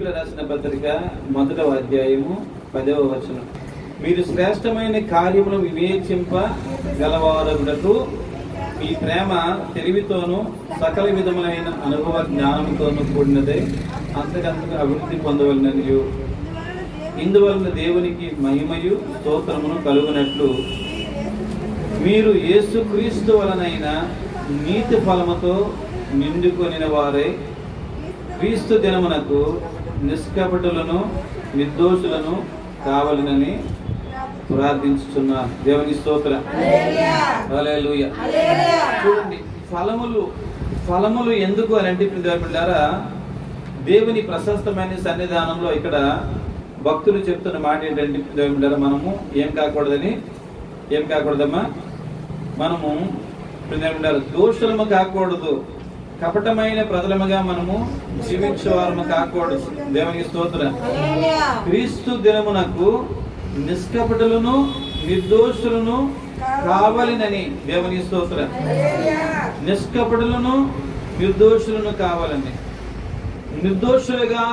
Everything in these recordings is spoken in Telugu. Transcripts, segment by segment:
ఫిలిప్పీయుల రాసిన పత్రిక 1వ అధ్యాయము 10వ వచనం. మీరు శ్రేష్టమైన కార్యములు వివేచింప గలవారగుటకు మీ ప్రేమ తెలివితోనూ సకల విధములైన అనుభవ జ్ఞానంతోనూ కూడినదే అంతకంతకు అభివృద్ధి పొందవలననియు ఇందువలన దేవునికి మహిమయు స్తోత్రమును కలుగునట్లు మీరు యేసుక్రీస్తు వలనైన నీతి ఫలముతో నిండుకొనిన వారై క్రీస్తు దినమునకు నిష్కపటులను నిర్దోషులను కావాలనని ప్రార్థించుచున్నాను. దేవుని స్తోత్రం. హల్లెలూయా. చూడండి, ఫలములు ఎందుకు అని అంటే పిల్లారా, దేవుని ప్రశస్తమైన సన్నిధానంలో ఇక్కడ భక్తులు చెప్తున్న మాట ఏంటంటే పిల్లారా, మనము ఏం కాకూడదమ్మా, మనము పిల్లారా దోషులము కాకూడదు, కపటమైన ప్రజలముగా మనము జీవించేవారము కాకూడదు. దేవునికి స్తోత్రం. క్రీస్తు దినమునకు నిష్కపటులను నిర్దోషులను కావాలనని. దేవుని స్తోత్రం. నిష్కపటులను నిర్దోషులను కావాలని. నిర్దోషులుగా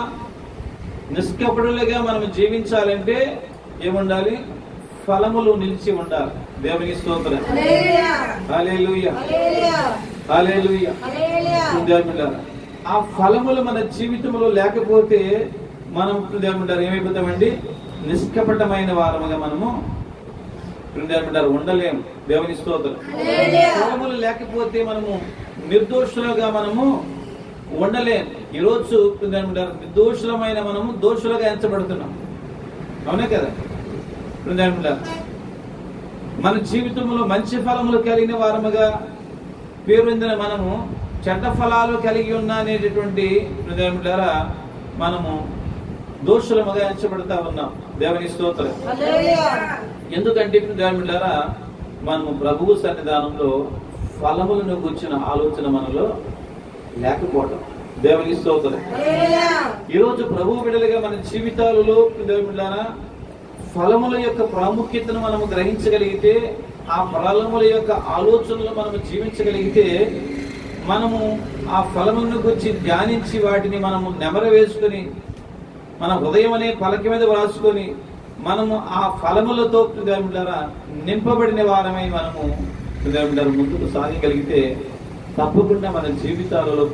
నిష్కపటులుగా మనం జీవించాలంటే ఏముండాలి? ఫలములు నిలిచి ఉండాలి. దేవునికి స్తోత్రం. హల్లెలూయా. హల్లెలూయా. ఆ ఫలములు మన జీవితంలో లేకపోతే మనం ఏమైపోతామండి? నిష్కపటమైన వారముగా మనము ఉండలేము. దేవుని స్తోత్రం. ఫలములు లేకపోతే మనము నిర్దోషులుగా మనము ఉండలేము. ఈరోజు నిర్దోషులమైన మనము దోషులుగా ఎంచబడుతున్నాం. అవునే కదా? మన జీవితంలో మంచి ఫలములు కలిగిన వారముగా పేరొందిన మనము చెడ్డ ఫలాలు కలిగి ఉన్న అనేటటువంటి ద్వారా మనము దోషులముగా ఎంచబడతా ఉన్నాం. దేవుని స్తోత్రం. ఎందుకంటే ద్వారా మనము ప్రభువు సన్నిధానంలో ఫలములను గుర్చిన ఆలోచన మనలో లేకపోవడం. దేవుని స్తోత్రం. ఈరోజు ప్రభువు బిడ్డలుగా మన జీవితాలలో ఫలముల యొక్క ప్రాముఖ్యతను మనము గ్రహించగలిగితే, ఆ ఫలముల యొక్క ఆలోచనలు మనము జీవించగలిగితే, మనము ఆ ఫలములను గురించి ధ్యానించి వాటిని మనము నెమర వేసుకుని మన హృదయం అనే పలక మీద వ్రాసుకొని మనము ఆ ఫలములతో నింపబడిన వారమై మనము ముందుకు సాగగలిగితే తప్పకుండా మన జీవితాలలో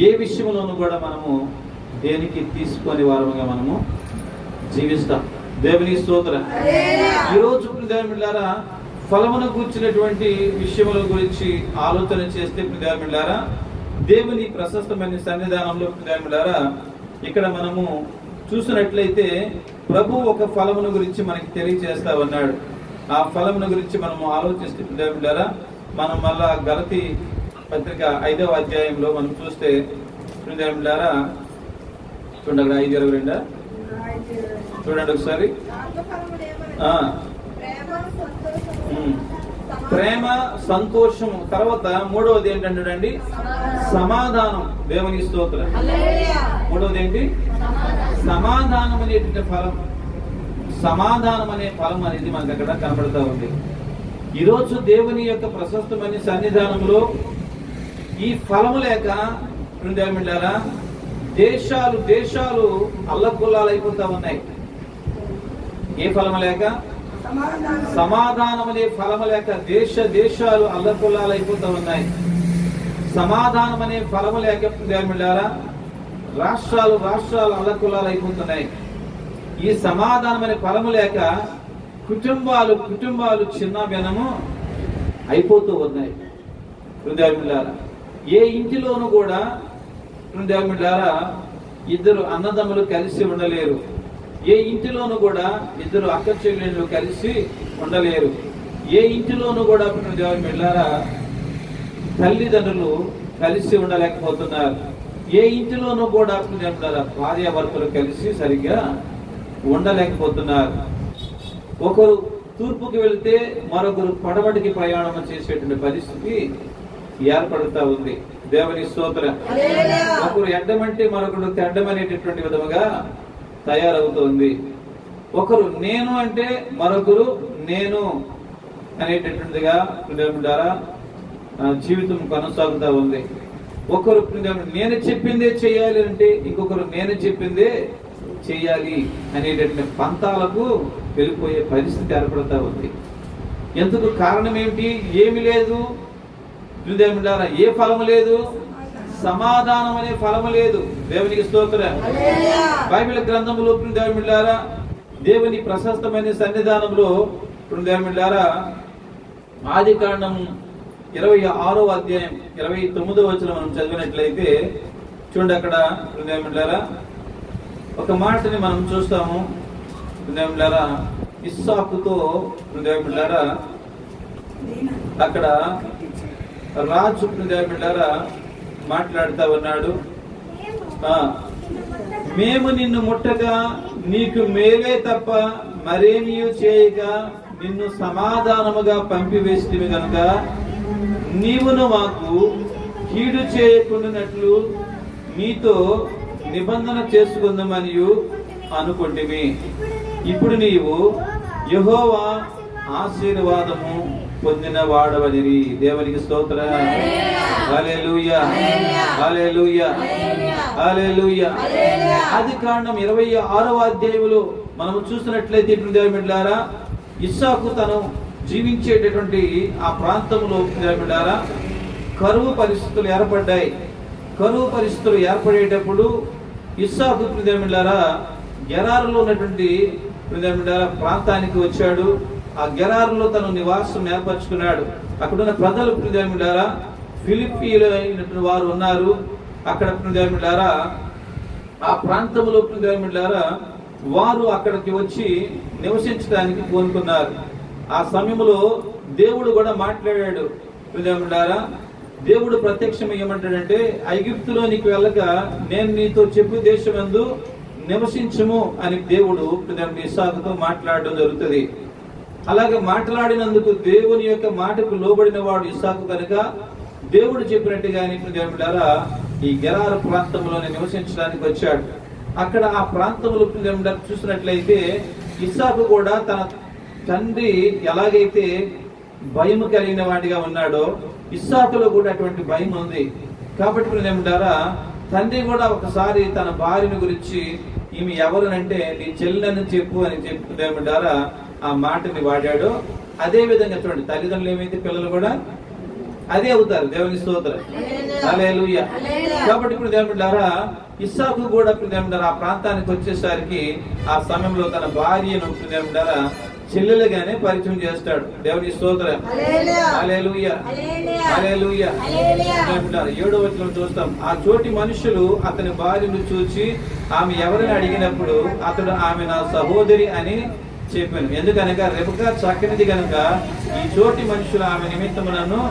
ఏ విషయంలోనూ కూడా మనము దేనికి తీసుకొని వారముగా మనము జీవిస్తాం. దేవుని స్తోత్రం. ఈరోజు ఫలమును కూర్చున్నటువంటి విషయముల గురించి ఆలోచన చేస్తే దేవుని ప్రశస్తమైన సన్నిధానంలో ఇక్కడ మనము చూసినట్లయితే ప్రభు ఒక ఫలమును గురించి మనకి తెలియజేస్తా ఉన్నాడు. ఆ ఫలమును గురించి మనము ఆలోచిస్తే మనం మళ్ళా గలతీ పత్రిక 5వ అధ్యాయంలో మనం చూస్తే చూడండి 5:22 చూడండి ఒకసారి. ప్రేమ, సంతోషము, తర్వాత మూడవది ఏంటంటే సమాధానం. దేవుని స్తోత్రం. మూడవది ఏంటి? సమాధానం అనేటువంటి ఫలం. సమాధానం అనే ఫలం అనేది మనకు అక్కడ కనబడతా ఉంది. ఈరోజు దేవుని యొక్క ప్రశస్తమైన సన్నిధానంలో ఈ ఫలము లేక దేశాలు అల్లకొల్లాలైపోతా ఉన్నాయి. ఏ ఫలము లేక? సమాధానం అనే ఫలము లేక దేశాలు అల్లకొల్లాలైపోతా ఉన్నాయి. సమాధానం అనే ఫలము లేక రాష్ట్రాలు అల్లకొల్లాలైపోతున్నాయి. ఈ సమాధానం అనే ఫలము లేక కుటుంబాలు చిన్న భిన్నము అయిపోతూ ఉన్నాయి. ఏ ఇంటిలోనూ కూడా ఇద్దరు అన్నదమ్ములు కలిసి ఉండలేరు. ఏ ఇంటిలోనూ కూడా ఇద్దరు అక్క చెల్లెళ్ళు కలిసి ఉండలేరు. ఏ ఇంటిలోనూ కూడా తల్లిదండ్రులు కలిసి ఉండలేకపోతున్నారు. ఏ ఇంటిలోనూ కూడా భార్యాభర్తలు కలిసి సరిగ్గా ఉండలేకపోతున్నారు. ఒకరు తూర్పుకి వెళ్తే మరొకరు పడమటికి ప్రయాణం చేసేటువంటి పరిస్థితి ఏర్పడుతూ ఉంది. దేవుని స్తోత్రం. ఒకరు ఎడ్డమంటే మరొకరు తెడ్డమనేటటువంటి విధముగా తయారవుతోంది. ఒకరు నేను అంటే మరొకరు నేను అనేటటువంటిదిగా జీవితం కొనసాగుతూ ఉంది. ఒకరు నేను చెప్పిందే చేయాలి అంటే ఇంకొకరు నేను చెప్పిందే చేయాలి అనేటటువంటి పంతాలకు వెళ్ళిపోయే పరిస్థితి ఏర్పడతా ఉంది. ఎందుకు కారణం ఏమిటి? ఏమి లేదు, ఏ ఫలము లేదు, సమాధానం అనే ఫలము లేదు. దేవునికి స్తోత్రం. బైబిల్ గ్రంథంలో దేవుమిళ్ళారా, దేవుని ప్రశస్తమైన సన్నిధానంలో దేవుమిళ్ళారా, ఆది కాండం 26వ అధ్యాయం 29వ వచనం మనం చదివినట్లయితే చూడండి, అక్కడ దేవుమిళ్ళారా ఒక మాటని మనం చూస్తాము. దేవుమిళ్ళారా ఇస్సాకుతో దేవుమిళ్ళారా అక్కడ రాజు దేవుమిళ్ళారా మాట్లాడుతా ఉన్నాడు. మేము నిన్ను ముట్టగా నీకు మేలే తప్ప మరేమీ చేయక నిన్ను సమాధానముగా పంపివేస్తుంది కనుక నీవును మాకు కీడు చేయకుండానట్లు నీతో నిబంధన చేసుకుందామని అనుకుంటిమి. ఇప్పుడు నీవు యెహోవా ఆశీర్వాదము పొందిన వాడవనిరి. దేవునికి స్తోత్రం. హల్లెలూయా, హల్లెలూయా, హల్లెలూయా. ఆది కాండం 26వ అధ్యాయంలో మనం చూసినట్లయితే దేవుమిళ్ళారా, ఇస్సాకు తను జీవించేటటువంటి ఆ ప్రాంతంలో దేవుమిళ్ళారా కరువు పరిస్థితులు ఏర్పడ్డాయి. కరువు పరిస్థితులు ఏర్పడేటప్పుడు ఇస్సాకు దేవుమిళ్ళారా గెరారులో ఉన్నటువంటి ప్రాంతానికి వచ్చాడు. ఆ గెరారులో తను నివాసం ఏర్పరచుకున్నాడు. అక్కడున్న ప్రజలు దేవుమిళ్ళారా ఫిలిప్పీలు అయినటువంటి వారు ఉన్నారు. అక్కడ దేవుమిళ్ళారా ఆ ప్రాంతంలో దేవుమిళ్ళారా వారు అక్కడికి వచ్చి నివసించడానికి కోరుకున్నారు. ఆ సమయంలో దేవుడు కూడా మాట్లాడాడు. దేవుమిళ్ళారా దేవుడు ప్రత్యక్షం ఏమంటాడంటే, ఐగుప్తులో నీకు వెళ్ళక నేను నీతో చెప్పు దేశమందు నివసించము అని దేవుడు ఇస్సాకుతో మాట్లాడడం జరుగుతుంది. అలాగే మాట్లాడినందుకు దేవుని యొక్క మాటకు లోబడిన వాడు ఇస్సాకు కనుక దేవుడు చెప్పినట్టుగానే దేవుమిళ్ళారా ఈ గెరారు ప్రాంతంలోనే నివసించడానికి వచ్చాడు. అక్కడ ఆ ప్రాంతంలో చూసినట్లయితే ఇస్సాకు కూడా తన తండ్రి ఎలాగైతే భయం కలిగిన వాడిగా ఉన్నాడో ఇస్సాకులో కూడా అటువంటి భయం ఉంది. కాబట్టి ఏమంటారా తండ్రి కూడా ఒకసారి తన భార్యను గురించి ఈమె ఎవరనంటే నీ చెల్లెని చెప్పు అని చెప్పుకుంటారా ఆ మాటని వాడాడు. అదే విధంగా చూడండి, తల్లిదండ్రులు ఏమైతే పిల్లలు కూడా అదే అవుతారు. దేవుని స్తోత్రం. హల్లెలూయా. కాబట్టి ఇప్పుడు దేవుడారా ఇస్సాకు కూడా దేవుడారా ఆ ప్రాంతానికి వచ్చేసరికి ఆ సమయంలో తన భార్యను దేవుడారా చెల్లెలుగానే పరిచయం చేస్తాడు. దేవుని స్తోత్రం. హల్లెలూయా, హల్లెలూయా. 7వ వచనం చూస్తాం. ఆ చోటి మనుషులు అతని భార్యను చూచి ఆమె ఎవరిని అడిగినప్పుడు అతడు ఆమె నా సహోదరి అని చెప్పాను. ఎందుకనగా రెబెకా చక్కనిది కనుక ఈ చోటి మనుషులు ఆమె నిమిత్తము నన్ను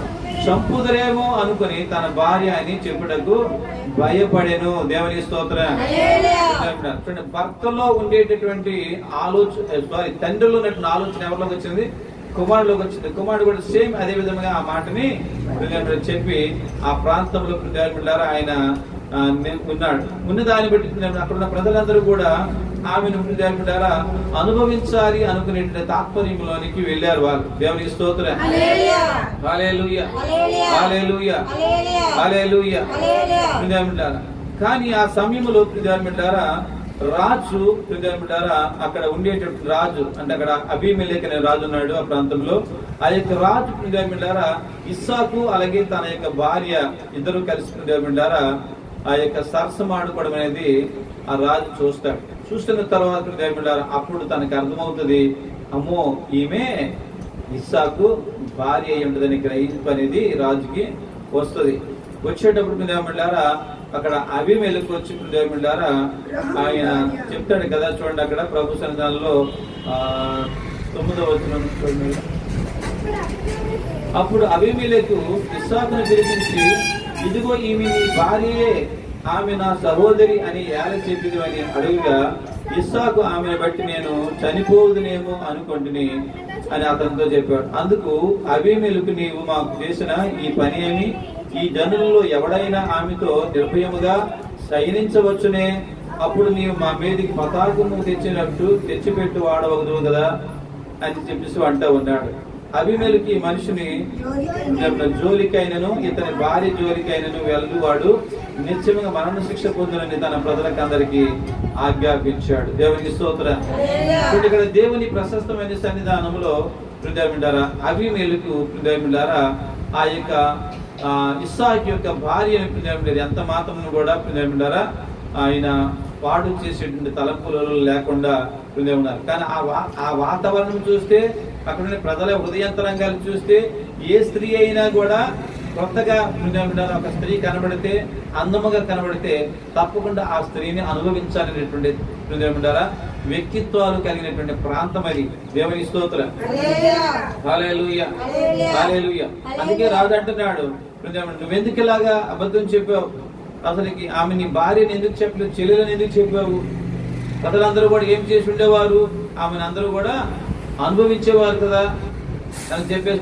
చంపుదరేమో అనుకుని తన భార్య అని చెప్పుటకు భయపడెను. దేవుని స్తోత్రం. భర్తలో ఉండేటటువంటి ఆలోచన తండ్రిలో ఉన్నటువంటి ఆలోచన ఎవరిలోకి వచ్చింది? కుమారులోకి వచ్చింది. కుమారుడు కూడా సేమ్ అదే విధంగా ఆ మాటని చెప్పి ఆ ప్రాంతంలో ఆయన ఉన్నాడు. ఉన్న దాన్ని బట్టి అక్కడున్న ప్రజలందరూ కూడా ఆమెను అనుభవించాలి అనుకునే తాత్పర్యంలోనికి వెళ్ళారు వాళ్ళు. దేవునికి స్తోత్రం. హల్లెలూయా, హల్లెలూయా, హల్లెలూయా. కానీ ఆ సమయంలో రాజు అక్కడ ఉండేటటువంటి రాజు అంటే అక్కడ అబీమెలెకు అనే రాజు ఉన్నాడు ఆ ప్రాంతంలో. ఆ యొక్క రాజు ఇస్సాకు అలాగే తన యొక్క భార్య ఇద్దరు కలిసి ఆ యొక్క సరసమాడుకోవడం అనేది ఆ రాజు చూస్తాడు. చూస్తున్న తర్వాత అప్పుడు తనకు అర్థమవుతుంది, అమ్మో ఈమె ఇస్సాకు భార్య అయి ఉంటుందని గ్రహింపు అనేది రాజుకి వస్తుంది. వచ్చేటప్పుడు అక్కడ అబీమెలెకు వచ్చి ఆయన చెప్తాడు కదా, చూడండి అక్కడ ప్రభు సన్నిధానంలో 9వ వచనం చూడండి. అప్పుడు అబీమెలెకు ఇస్సాకును పిలిపించి, ఇదిగో ఈమె నీ భార్యయే, ఆమె నా సహోదరి అని ఎలా చెప్పింది అని అడుగుగా ఇస్సాకు ఆమెను బట్టి నేను చనిపోదునేమో అనుకుంటుని అని అతనితో చెప్పాడు. అందుకు అబీమెలెకు, నీవు మాకు చేసిన ఈ పని ఏమి? ఈ జనులలో ఎవడైనా ఆమెతో నిర్భయముగా శయనించవచ్చునే? అప్పుడు నీవు మా మీదికి పతాకము తెచ్చినట్టు తెచ్చిపెట్టు వాడవదు కదా అని చెప్పేసి అంటూ ఉన్నాడు. అబీమెలెకు మనిషిని జోలికైనను ఇతని భార్య జోలికైనను వెళ్ళువాడు నిశ్చయంగా మరణ శిక్ష పొందునని తన ప్రజలకు అందరికి ఆజ్ఞాపించాడు. దేవునికి స్తోత్రం. ఇక్కడ దేవుని ప్రశస్తమైన సన్నిధానంలో ప్రియమిల్లారా అబీమెలెకు ప్రియమిల్లారా ఆ యొక్క ఇస్సాకు యొక్క భార్యను ప్రియమిల్లారా ఎంత మాత్రము కూడా ప్రియమిల్లారా ఆయన పాడు చేసేటువంటి తలంపులలో లేకుండా ఉన్నారు. కానీ ఆ వాతావరణం చూస్తే అక్కడ ప్రజల హృదయంతరంగాలు చూస్తే ఏ స్త్రీ అయినా కూడా కొత్తగా ఒక స్త్రీ కనబడితే అందముగా కనబడితే తప్పకుండా ఆ స్త్రీని అనుభవించాలనేటువంటి వ్యక్తిత్వాలు కలిగినటువంటి ప్రాంతం అది. దేవుని స్తోత్రం. హల్లెలూయా హల్లెలూయా. అందుకే రాజు అంటున్నాడు, నువ్వెందుకు ఇలాగా అబద్ధం చెప్పావు? అసలుకి ఆమె నీ భార్యని ఎందుకు చెప్పలేదు, చెల్లెలని ఎందుకు చెప్పావు? ప్రజలందరూ కూడా ఏం చేసి ఉండేవారు? ఆమెను అందరూ కూడా అనుభవించేవారు కదా అని చెప్పేసి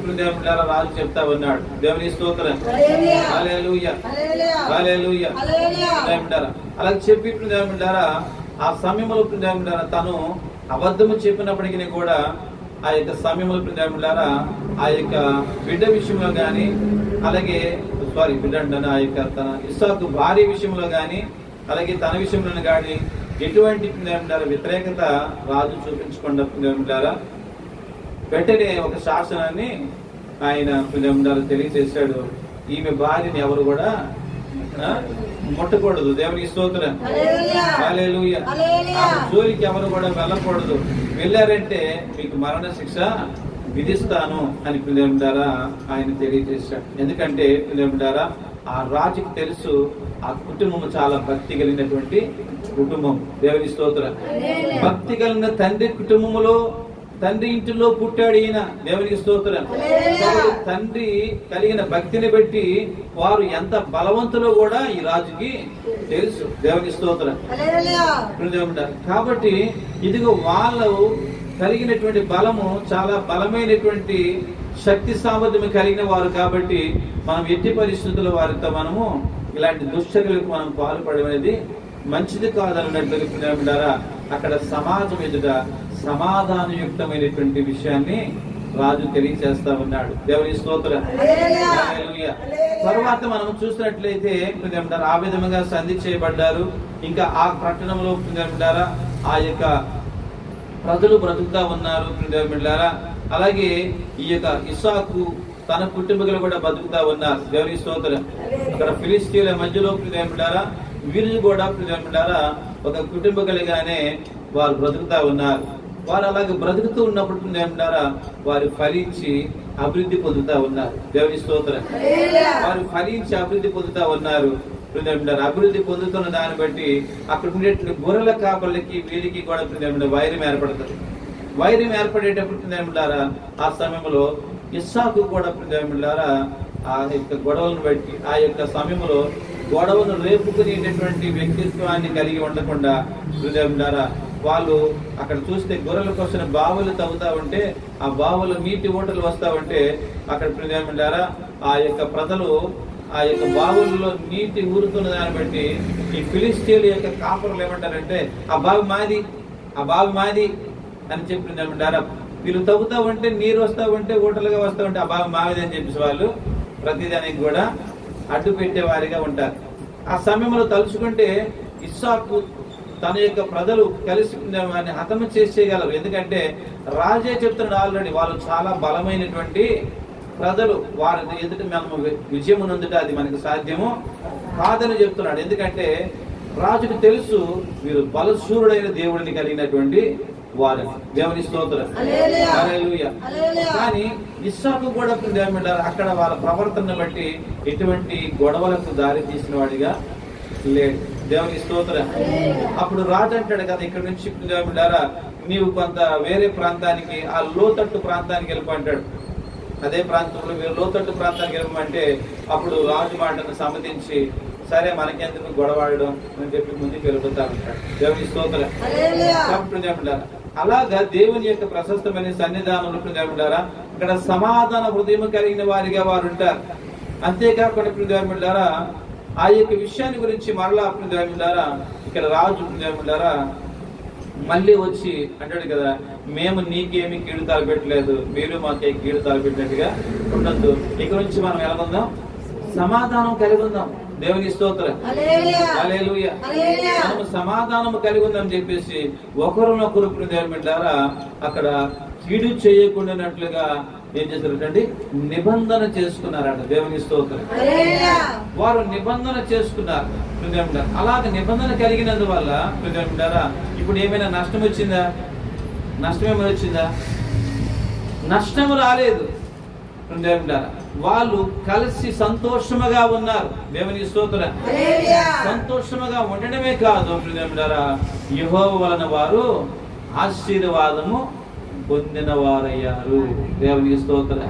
రాజు చెప్తా ఉన్నాడు. దేవుని స్తోత్రం. హల్లెలూయా హల్లెలూయా. అలాగే చెప్పి ఆ సమయంలో తను అబద్ధము చెప్పినప్పటికీ కూడా ఆ యొక్క సమయంలో ఆ యొక్క బిడ్డ విషయంలో గాని అలాగే బిడ్డ ఆ యొక్క తన ఇస్సాకు భార్య విషయంలో గాని అలాగే తన విషయంలో గాని ఎటువంటి వ్యతిరేకత రాజు చూపించకుండా వెంటనే ఒక శాసనాన్ని ఆయన తెలియజేశాడు. ఈమె భార్యని ఎవరు కూడా ముట్టకూడదు. దేవునికి స్తోత్రం. హల్లెలూయా. జోలికి ఎవరు కూడా వెళ్ళకూడదు. వెళ్ళారంటే మీకు మరణ శిక్ష విధిస్తాను అని ఆయన తెలియజేశాడు. ఎందుకంటే ఆ రాజుకి తెలుసు ఆ కుటుంబం చాలా భక్తి కలిగినటువంటి కుటుంబం. దేవుని స్తోత్రం. భక్తి కలిగిన తండ్రి కుటుంబంలో తండ్రి ఇంటిలో పుట్టాడు ఈయన. దేవునికి స్తోత్రం. తండ్రి కలిగిన భక్తిని బట్టి వారు ఎంత బలవంతులో కూడా ఈ రాజుకి తెలుసు. దేవునికి స్తోత్రం. కాబట్టి ఇదిగో వాళ్ళు కలిగినటువంటి బలము చాలా బలమైనటువంటి శక్తి సామర్థ్యం కలిగిన వారు. కాబట్టి మనం ఎట్టి పరిస్థితుల్లో వారితో మనము ఇలాంటి దుశ్చర్యలకు మనం పాల్పడేది మంచిది కాదన్నట్లుగా అక్కడ సమాజం ఎదుట సమాధానయుక్తమైనటువంటి విషయాన్ని రాజు తెలియజేస్తా ఉన్నాడు. దేవుని స్తోత్రం. తర్వాత మనం చూసినట్లయితే ఆ విధంగా సంధి చేయబడ్డారు. ఇంకా ఆ పట్టణంలో ఆ యొక్క ప్రజలు బ్రతుకుతా ఉన్నారు. అలాగే ఈ యొక్క ఇస్సాకు తన కుటుంబీకులు కూడా బతుకుతా ఉన్నారు. దేవుని స్తోత్రం. అక్కడ ఫిలిస్తీన్ల మధ్యలో వీరు కూడా ఒక కుటుంబీకులుగానే వారు బ్రతుకుతా ఉన్నారు. వారు అలాగే బ్రతుకుతూ ఉన్నప్పుడు వారు ఫలించి అభివృద్ధి పొందుతా ఉన్నారు. దేవుని స్తోత్రం. వారు ఫలించి అభివృద్ధి పొందుతా ఉన్నారు. అభివృద్ధి పొందుతున్న దాన్ని బట్టి అక్కడ ఉండేటువంటి గొర్రెల కాపర్లకి వీరికి కూడా వైరం ఏర్పడుతుంది. వైరం ఏర్పడేటప్పుడు ఆ సమయంలో ఇస్సాకు కూడా ఆ యొక్క గొడవలను బట్టి ఆ యొక్క సమయంలో గొడవను రేపుకునేటటువంటి వ్యక్తిత్వాన్ని కలిగి ఉండకుండా వాళ్ళు అక్కడ చూస్తే గొర్రెల కోసం బావులు తవ్వుతా ఉంటే ఆ బావులు నీటి ఓటలు వస్తా ఉంటే అక్కడ ఆ యొక్క ప్రజలు ఆ యొక్క బావుల్లో నీటి ఊరుతున్న దాన్ని బట్టి ఈ ఫిలిస్తీన్ల యొక్క కాపురులు ఏమంటారంటే ఆ బావి మాది అని చెప్పి వీళ్ళు తవ్వుతా ఉంటే నీరు వస్తా ఉంటే ఓటలుగా వస్తా ఉంటే ఆ బావి మాది అని చెప్పేసి వాళ్ళు ప్రతిదానికి కూడా అడ్డు పెట్టేవారిగా ఉంటారు. ఆ సమయంలో తలుచుకుంటే ఇస్సాకు తన యొక్క ప్రజలు కలిసి వారిని హతము చేసేయగలరు. ఎందుకంటే రాజే చెప్తున్నాడు ఆల్రెడీ వాళ్ళు చాలా బలమైనటువంటి ప్రజలు, వారి ఎదుట మనము విజయం నందుట అది మనకు సాధ్యము కాదని చెప్తున్నాడు. ఎందుకంటే రాజుకు తెలుసు వీరు బలశూరుడైన దేవుడిని కలిగినటువంటి వారు. దేవుని స్తోత్రం. హల్లెలూయా. కానీ ఇస్సాకు కూడా అక్కడ వాళ్ళ ప్రవర్తన బట్టి ఎటువంటి గొడవలకు దారి తీసిన వాడిగా లేడు. దేవుని స్తోత్రం. అప్పుడు రాజు అంటాడు కదా, ఇక్కడ నుంచి నీవు కొంత వేరే ప్రాంతానికి ఆ లోతట్టు ప్రాంతానికి వెళ్ళిపోంటాడు. అదే ప్రాంతంలో మీరు లోతట్టు ప్రాంతానికి వెళ్ళమంటే అప్పుడు రాజు మాటను సమ్మతించి సరే మనకెందుకు గొడవాడడం అని చెప్పి ముందుకు వెళ్ళిపోతా ఉంటాడు. దేవుని స్తోత్రం. అలాగా దేవుని యొక్క ప్రశస్తమైన సన్నిధానంలో ఇక్కడ సమాధాన హృదయం కలిగిన వారిగా వారు ఉంటారు. అంతేకాకుండా ఆ యొక్క విషయాన్ని గురించి మరలా ఇక్కడ రాజు మళ్ళీ వచ్చి అంటాడు కదా, మేము నీకేమి కీడు తలపెట్టలేదు, మీరు మాకే కీడు తలపెట్టినట్టుగా ఉండద్దు. ఇక నుంచి మనం ఎలా ఉందాం? సమాధానం కలిగి ఉందాం. దేవుని స్తోత్రం. హల్లెలూయా. మనము సమాధానం కలిగి ఉందని చెప్పేసి ఒకరినొకరు దేవునిలారా అక్కడ కీడు చేయకుండానట్లుగా ఏం చేశారంటే నిబంధన చేసుకున్నారట. దేవుని స్తోత్రం. వారు నిబంధన చేసుకున్నారు. అలాగే నిబంధన కలిగినందువల్ల ఇప్పుడు ఏమైనా నష్టం వచ్చిందా? నష్టం ఏమైనా వచ్చిందా? నష్టం రాలేదు. వాళ్ళు కలిసి సంతోషముగా ఉన్నారు. దేవుని స్తోత్రం. సంతోషముగా ఉండడమే కాదు, యెహోవా వలన వారు ఆశీర్వాదము పొందిన వారయ్యారు. దేవుని స్తోత్రం.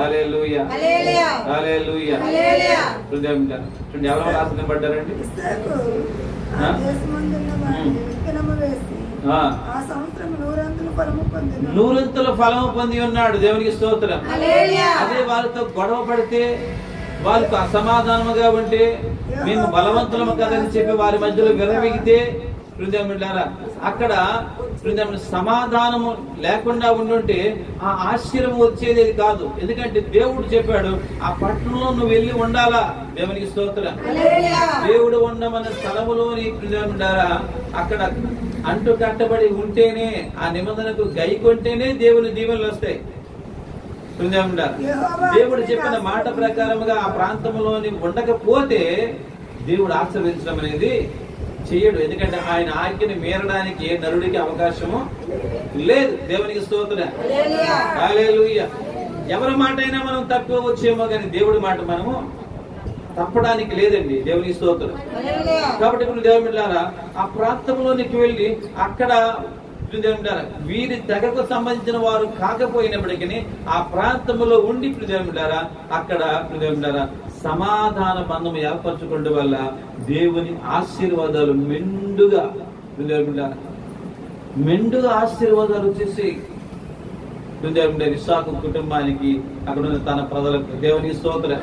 హల్లెలూయా. హల్లెలూయా. ఎవరెవరు ఆశీర్వదించబడ్డారండి? నూరంతుల ఫలము పొంది ఉన్నాడు. దేవునికి స్తోత్రం. అదే వాళ్ళతో గొడవ పడితే, వాళ్ళతో అసమాధానముగా ఉంటే, మేము బలవంతులము కదని చెప్పి వారి మధ్యలో విరవిగితే అక్కడ సమాధానము లేకుండా ఉండుంటే ఆ ఆశ్చర్యం వచ్చేది కాదు. ఎందుకంటే దేవుడు చెప్పాడు, ఆ పట్టణంలో నువ్వు వెళ్ళి ఉండాలా. దేవునికి స్తోత్రం. దేవుడు ఉండమన్న స్థలములోని అక్కడ అంటు కట్టబడి ఉంటేనే, ఆ నిబంధనకు గైకొంటేనే దేవుని దీవెనలు వస్తాయి. దేవుడు చెప్పిన మాట ప్రకారముగా ఆ ప్రాంతంలోని ఉండకపోతే దేవుడు ఆశీర్వదించడం అనేది చెయ్యడు. ఎందుకంటే ఆయన ఆజ్ఞని మీరడానికి ఏ నరుడికి అవకాశము లేదు. దేవునికి స్తోత్రం. హల్లెలూయా. ఎవరి మాట అయినా మనం తప్పుకోవచ్చేమో కానీ దేవుడి మాట మనము తప్పడానికి లేదండి. దేవునికి స్తోత్రం. కాబట్టి ఇప్పుడు దేవుడిలారా ఆ ప్రాంతంలోనికి వెళ్ళి అక్కడ వీరి తెగకు సంబంధించిన వారు కాకపోయినప్పటికీ ఆ ప్రాంతంలో ఉండి దేవుడిలారా అక్కడ దేవుడిలారా సమాధాన బంధం ఏర్పరచుకోవడం వల్ల దేవుని ఆశీర్వాదాలు మెండుగా ఆశీర్వాదాలు వచ్చేసి ఇస్సాకు కుటుంబానికి, అక్కడ ఉన్న తన ప్రజలకు. దేవుని స్తోత్రం.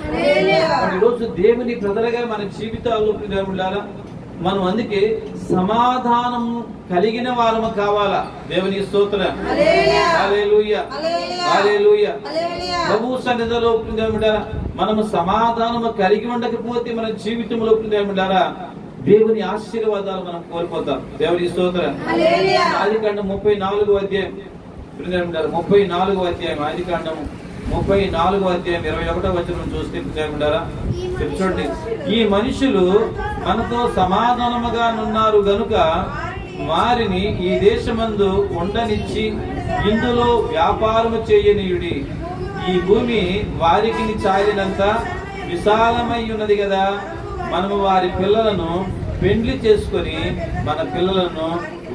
ఈరోజు దేవుని ప్రజలుగా మన జీవితాల్లో దేవుడిలారా మనం అందుకే సమాధానం కలిగిన వారము కావాలా. దేవుని స్తోత్రం. హల్లెలూయా. హల్లెలూయా. ప్రభువు సన్నిధిలో మనము సమాధానము కలిగి ఉండకపోతే మన జీవితంలో దేవుని ఆశీర్వాదాలు మనం కోల్పోతాం. దేవుని స్తోత్రం. ఆదికాండం 34వ అధ్యాయం 34వ అధ్యాయం ఆదికాండం 34వ అధ్యాయం 21వ వచనం చూస్తే చూడండి, ఈ మనుషులు మనతో సమాధానముగా నున్నారు గనుక వారిని ఈ దేశమందు ఉండనిచ్చి ఇందులో వ్యాపారము చేయనీయుడి. ఈ భూమి వారికి చాలినంత విశాలమై ఉన్నది కదా, మనము వారి పిల్లలను పెండ్లి చేసుకొని మన పిల్లలను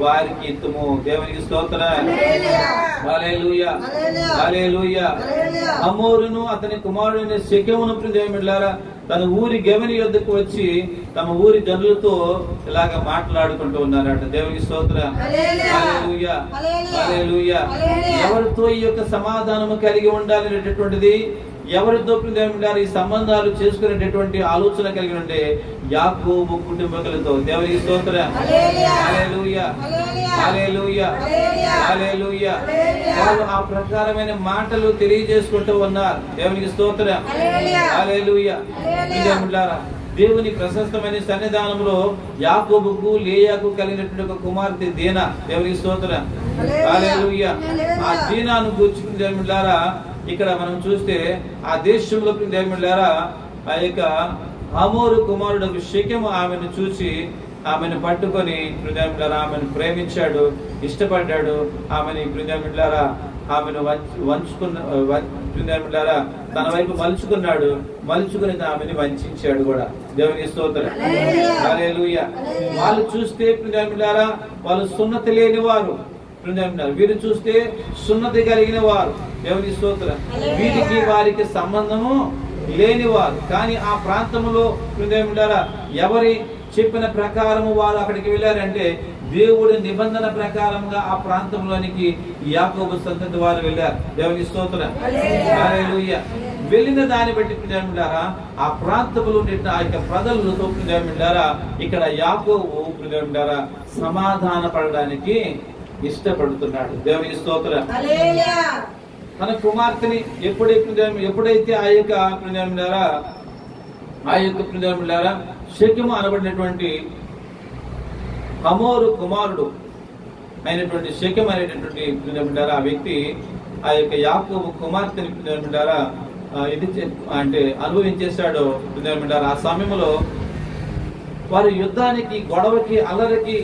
వారికి ఇత్తుము. దేవునికి స్తోత్రం. హల్లెలూయా. హల్లెలూయా. హమోరును అతని కుమారుడైన షెకెమును దేవునిలారా తన ఊరి గెవని యొద్దకు వచ్చి తమ ఊరి జనులతో ఇలాగ మాట్లాడుకుంటూ ఉన్నారట. దేవునికి స్తోత్రం. హల్లెలూయా. హల్లెలూయా. ఎవరితో ఈ యొక్క సమాధానము కలిగి ఉండాలనేటటువంటిది, ఎవరితో ఈ సంబంధాలు చేసుకునేటటువంటి ఆలోచన కలిగి ఉండే యాకోబు కుటుంబకులతో. దేవునికి స్తోత్రం. హల్లెలూయా. హల్లెలూయా. హల్లెలూయా. వారు ఆ ప్రకారమైన మాటలు తెలియజేసుకుంటూ ఉన్నారు. దేవునికి స్తోత్రం. హల్లెలూయా. దేవుని ప్రశస్తమైన సన్నిధానంలో యాకోబుకు లేయాకు కలిగినటువంటి ఒక కుమార్తె దీనా. దేవునికి స్తోత్రం. హల్లెలూయా. ఆ దీనాను కూర్చుకుని దేవులారా ఇక్కడ మనం చూస్తే ఆ దేశంలో దేవులారా ఆ యొక్క హమోరు కుమారుడు షెకెము ఆమెను చూసి ఆమెను పట్టుకొని ఆమెను ప్రేమించాడు, ఇష్టపడ్డాడు. ఆమెను ఆమెను తన వైపు మలుచుకున్నాడు. మలుచుకుని ఆమెను వంచాడు కూడా. దేవుని స్తోత్రం. హల్లెలూయా. వాళ్ళు చూస్తే వాళ్ళు సున్నతి లేని వారు, వీరు చూస్తే సున్నతి కలిగిన వారు. దేవుని స్తోత్రం. వీరికి వారికి సంబంధము లేనివారు. కానీ ఆ ప్రాంతంలో ఎవరి చెప్పిన ప్రకారము వారు అక్కడికి వెళ్ళారంటే దేవుడి నిబంధన ప్రకారంగా ఆ ప్రాంతంలోనికి యాకోబు సంతతి వారు వెళ్ళారు. దేవుని స్తోత్రం. హల్లెలూయా. వెళ్ళిన దాన్ని బట్టి ప్రియమిలారా ఆ ప్రాంతంలో ఉండే ఆ యొక్క ప్రజలతో ప్రియమిలారా ఇక్కడ యాకోబు ప్రియమిలారా సమాధాన పడడానికి ఇష్టపడుతున్నాడు. దేవుని స్తోత్రం. తన కుమార్తెని ఎప్పుడైతే ఆ యొక్క ప్రియమిలారా షెకెము అనబడినటువంటి హమోరు కుమారుడు అయినటువంటి షెకెము అనేటటువంటి ఆ వ్యక్తి ఆ యొక్క యాకోబు కుమార్తెని ఇది అంటే అనుభవించేశాడు. ఆ సమయంలో వారి యుద్ధానికి, గొడవకి, అల్లరికి,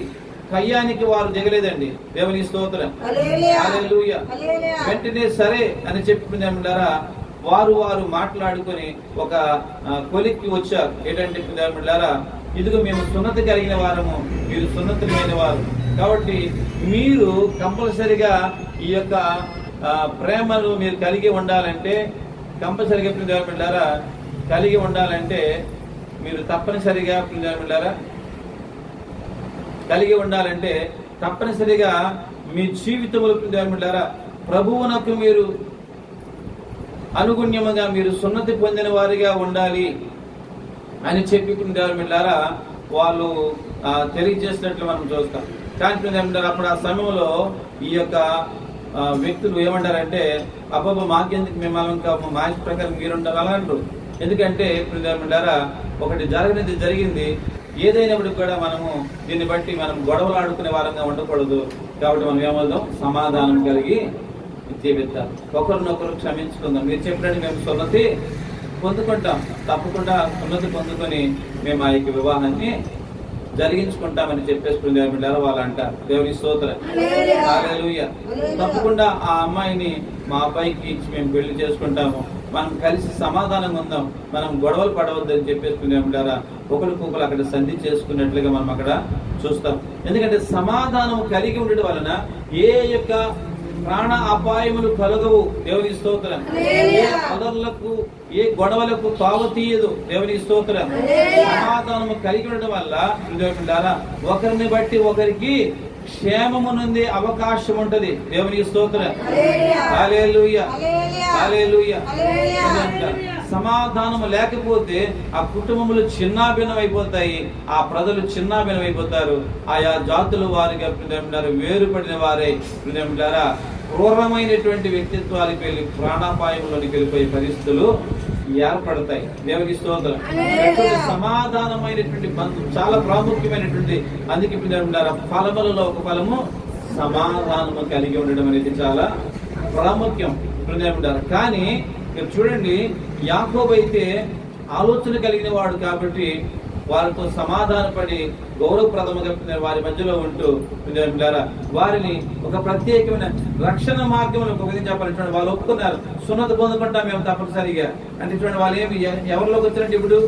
కయ్యానికి వారు దిగలేదండి. దేవుని స్తోత్రం. హల్లెలూయా. వెంటనే సరే అని చెప్పి వారు మాట్లాడుకొని ఒక కొలిక్కి వచ్చారు. ఏంటంటే ఇదిగో మేము సున్నతి కలిగిన వారము, మీరు సున్నతి లేని వారు, కాబట్టి మీరు కంపల్సరిగా ఈ యొక్క ప్రేమను మీరు కలిగి ఉండాలంటే, కంపల్సరిగా కలిగి ఉండాలంటే మీరు తప్పనిసరిగా కలిగి ఉండాలంటే తప్పనిసరిగా మీ జీవితంలో ప్రభువునకు మీరు అనుగుణ్యముగా మీరు సున్నతి పొందిన వారిగా ఉండాలి అని చెప్పి వాళ్ళు తెలియజేసినట్లు మనం చూస్తాం. కానీ అప్పుడు ఆ సమయంలో ఈ యొక్క వ్యక్తులు ఏమంటారంటే, అబ్బాబా మాకెందుకు, మిమ్మల్ని ఇంకా మా ప్రకారం మీరుంటారు అలా అంటారు. ఎందుకంటే ఒకటి జరిగింది, ఏదైనప్పటికి కూడా మనము దీన్ని బట్టి మనం గొడవలు ఆడుకునే వారంగా ఉండకూడదు. కాబట్టి మనం ఏమవుదాం, సమాధానం కలిగి జీవిద్దాం, ఒకరినొకరు క్షమించుకుందాం. మీరు చెప్పినట్టు మేము సున్నతి పొందుకుంటాం, తప్పకుండా సున్నతి పొందుకొని మేము ఆ యొక్క వివాహాన్ని జరిగించుకుంటామని చెప్పేసి వాళ్ళు అంటారు. దేవుని స్తోత్రం. హల్లెలూయా. తప్పకుండా ఆ అమ్మాయిని మా అబ్బాయికి ఇచ్చి మేము పెళ్లి చేసుకుంటాము, మనం కలిసి సమాధానంగా ఉందాం, మనం గొడవలు పడవద్దని చెప్పేసి ఒకరికొకరు అక్కడ సంధి చేసుకున్నట్లుగా మనం అక్కడ చూస్తాం. ఎందుకంటే సమాధానం కలిగి ఉండడం వలన ఏ యొక్క ప్రాణ అపాయములు కలగవు. దేవుని స్తోత్రం. ఏ అదర్లకు, ఏ గొడవలకు తావు తీయదు. దేవుని స్తోత్రం. సమాధానము కలిగి ఉండడం వల్ల ఒకరిని బట్టి ఒకరికి క్షేమము నుండి అవకాశం ఉంటది. దేవుని స్తోత్రం. హల్లెలూయా. హల్లెలూయా. సమాధానము లేకపోతే ఆ కుటుంబములు చిన్నాభిన్నం అయిపోతాయి, ఆ ప్రజలు చిన్నాభిన్నం అయిపోతారు, ఆయా జాతుల వారిగా వేరుపడిన వారే క్రూరమైనటువంటి వ్యక్తిత్వాలకు వెళ్ళి ప్రాణాపాయంలోనికి వెళ్ళిపోయే పరిస్థితులు ఏర్పడతాయి. దేవుని స్తోత్రం. సమాధానమైనటువంటి బంధం చాలా ప్రాముఖ్యమైనటువంటి, అందుకే ఫలములలో ఒక ఫలము సమాధానము కలిగి ఉండడం అనేది చాలా ప్రాముఖ్యం. కానీ మీరు చూడండి, యాకోబు అయితే ఆలోచన కలిగిన వాడు కాబట్టి వారితో సమాధానపడి గౌరవప్రదముగా వారి మధ్యలో ఉంటూ వారిని ఒక ప్రత్యేకమైన రక్షణ మార్గంలో ఒక విధంగా చెప్పాలంటే వాళ్ళు ఒప్పుకున్నారు. సున్నతి పొందుకుంటాం మేము తప్పనిసరిగా అంటే చూడండి, వాళ్ళు ఏమి ఎవరిలోకి వచ్చినట్టు ఇప్పుడు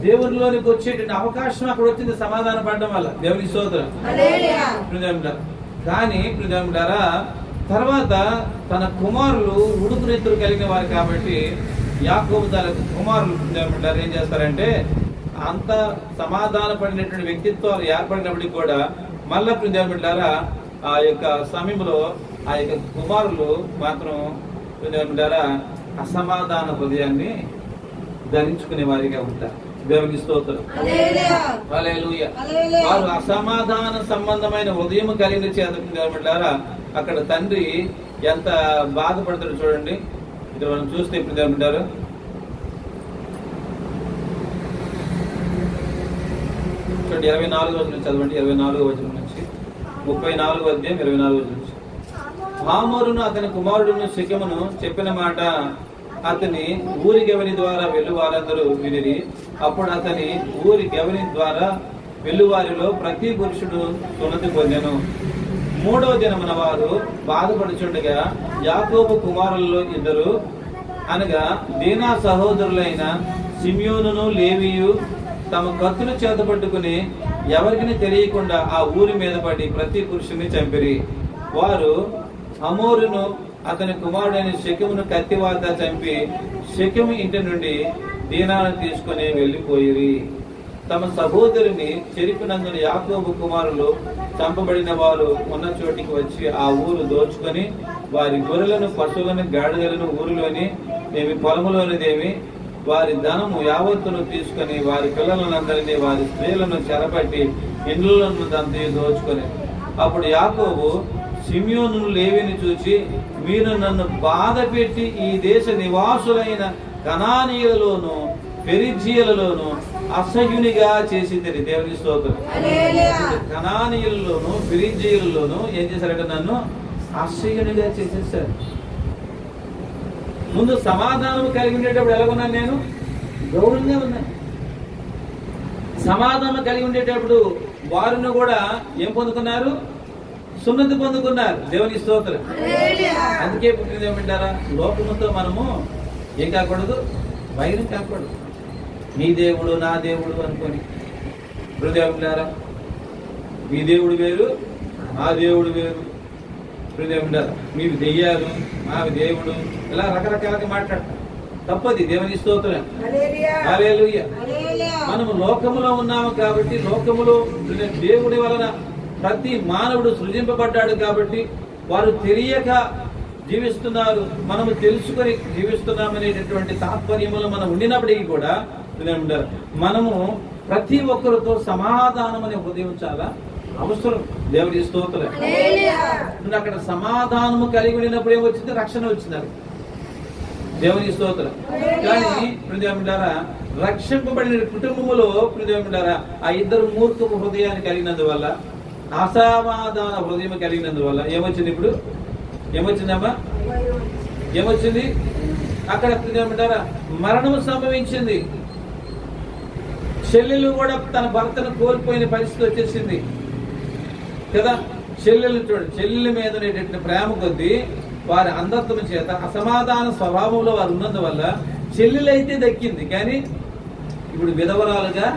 దేవునిలోనికి వచ్చేటువంటి అవకాశం అక్కడ వచ్చింది సమాధాన పడడం వల్ల. దేవుని స్తోత్రం. కానీ తర్వాత తన కుమారులు ఉడుకునెత్తులు కలిగిన వారు కాబట్టి యాకోబు తన కుమారులు ఏం చేస్తారంటే, అంత సమాధాన పడినటువంటి వ్యక్తిత్వాలు ఏర్పడినప్పటికీ కూడా మళ్ళా ఆ యొక్క సమయంలో ఆ యొక్క కుమారులు మాత్రం అసమాధాన హృదయాన్ని ధరించుకునే వారిగా ఉంటారు. దేవుని స్తోత్రం. హల్లెలూయా. వారు అసమాధాన సంబంధమైన హృదయం కలిగిన చేత అక్కడ తండ్రి ఎంత బాధపడతాడు చూడండి. ఇక్కడ మనం చూస్తే ఇప్పుడు ఏమంటారు, చూడండి 24వ వచనం చదవండి. 24వ వచనం నుంచి 34వ అధ్యాయం 24వ వచనం నుంచి. హామోరును అతని కుమారుడును షెకెమును చెప్పిన మాట అతని ఊరి గెవని ద్వారా వెళ్ళు వారందరూ వినిరి. అప్పుడు అతని ఊరి గెవని ద్వారా వెళ్లువారిలో ప్రతి పురుషుడు సున్నతి పొందెను. 3వ దినమున వారు బాధపడుచుండగా యాకోబు కుమారులలో ఇద్దరు, అనగా దీనా సహోదరులైన సిమియోనును లేవియు తమ కత్తులు చేత పట్టుకుని ఎవరికి తెలియకుండా ఆ ఊరి మీద పడి ప్రతి పురుషుని చంపిరి. వారు హమోరును అతని కుమారుడైన షెకెమును కత్తివాత చంపి షెకెము ఇంటి నుండి దీనాను తీసుకుని వెళ్లిపోయిరి. తమ సహోదరుని చెరిపినందున యాకోబు కుమారులు చంపబడిన వారు ఉన్న చోటికి వచ్చి ఆ ఊరు దోచుకొని వారి గొర్రెలను, పశువులను, గాడిదలను ఊరిలోని ఏమి పొలములోనిదేమి వారి ధనము యావత్తును తీసుకొని వారి పిల్లలందరినీ వారి స్త్రీలను చెరపట్టి ఇండ్లను దంతయు దోచుకొని. అప్పుడు యాకోబు సిమియోను లేవిని చూచి, మీరు నన్ను బాధ పెట్టి ఈ దేశ నివాసులైన కనానీయులలోను పెరిజీయులలోను అసహ్యునిగా చేసింది. దేవుని స్తోత్రం. కనానీయులలోను పెరిజీయులలోను ఏం చేశారంటే నన్ను అసహ్యునిగా చేసేసారు. ముందు సమాధానం కలిగి ఉండేటప్పుడు ఎలాగున్నాను నేను? గౌరవంగా ఉన్నాను. సమాధానం కలిగి ఉండేటప్పుడు వారిని కూడా ఏం పొందుకున్నారు? సున్నతి పొందుకున్నారు. దేవుని స్తోత్రం. అందుకే ఏమంటారా, లోకముతో మనము ఏం కాకూడదు? వైరం కాకూడదు. మీ దేవుడు నా దేవుడు అనుకొని హృదయంటారా, మీ దేవుడు వేరు మా దేవుడు వేరు. హృదయంటారా, మీవి దెయ్యాలు మావి దేవుడు, ఇలా రకరకాలుగా మాట్లాడతారు. తప్పది. దేవుని స్తోత్రం. హల్లెలూయా. మనము లోకములో ఉన్నాము కాబట్టి, లోకములో దేవుడి వలన ప్రతి మానవుడు సృజింపబడ్డాడు కాబట్టి వారు తెలియక జీవిస్తున్నారు, మనము తెలుసుకొని జీవిస్తున్నామనేటటువంటి తాత్పర్యములు మనం ఉండినప్పటికీ కూడా మనము ప్రతి ఒక్కరితో సమాధానం అనే హృదయం చాలా అవసరం. దేవుడి స్తోత్రం. అక్కడ సమాధానము కలిగి ఉండినప్పుడు ఏమొచ్చింది? రక్షణ వచ్చింది. దేవుని స్తోత్రం. కానీ ప్రియమిడారా, రక్షింపబడిన కుటుంబములో ప్రియమిడారా ఆ ఇద్దరు మూర్ఖపు హృదయాన్ని కలిగినందువల్ల, అసమాధాన హృదయం కలిగినందువల్ల ఏమొచ్చింది? ఇప్పుడు ఏమొచ్చిందమ్మా? ఏమొచ్చింది? అక్కడ ప్రియమిడారా మరణము సంభవించింది. చెల్లెలు కూడా తన భర్తను కోల్పోయిన పరిస్థితి వచ్చేసింది కదా. చెల్లెలు చూడండి, చెల్లెల మీద ఉండేటటువంటి ప్రేమ కొద్దీ వారి అంధత్వం చేత అసమాధాన స్వభావంలో వారు ఉన్నందువల్ల చెల్లెలైతే దక్కింది, కానీ ఇప్పుడు విధవరాలుగా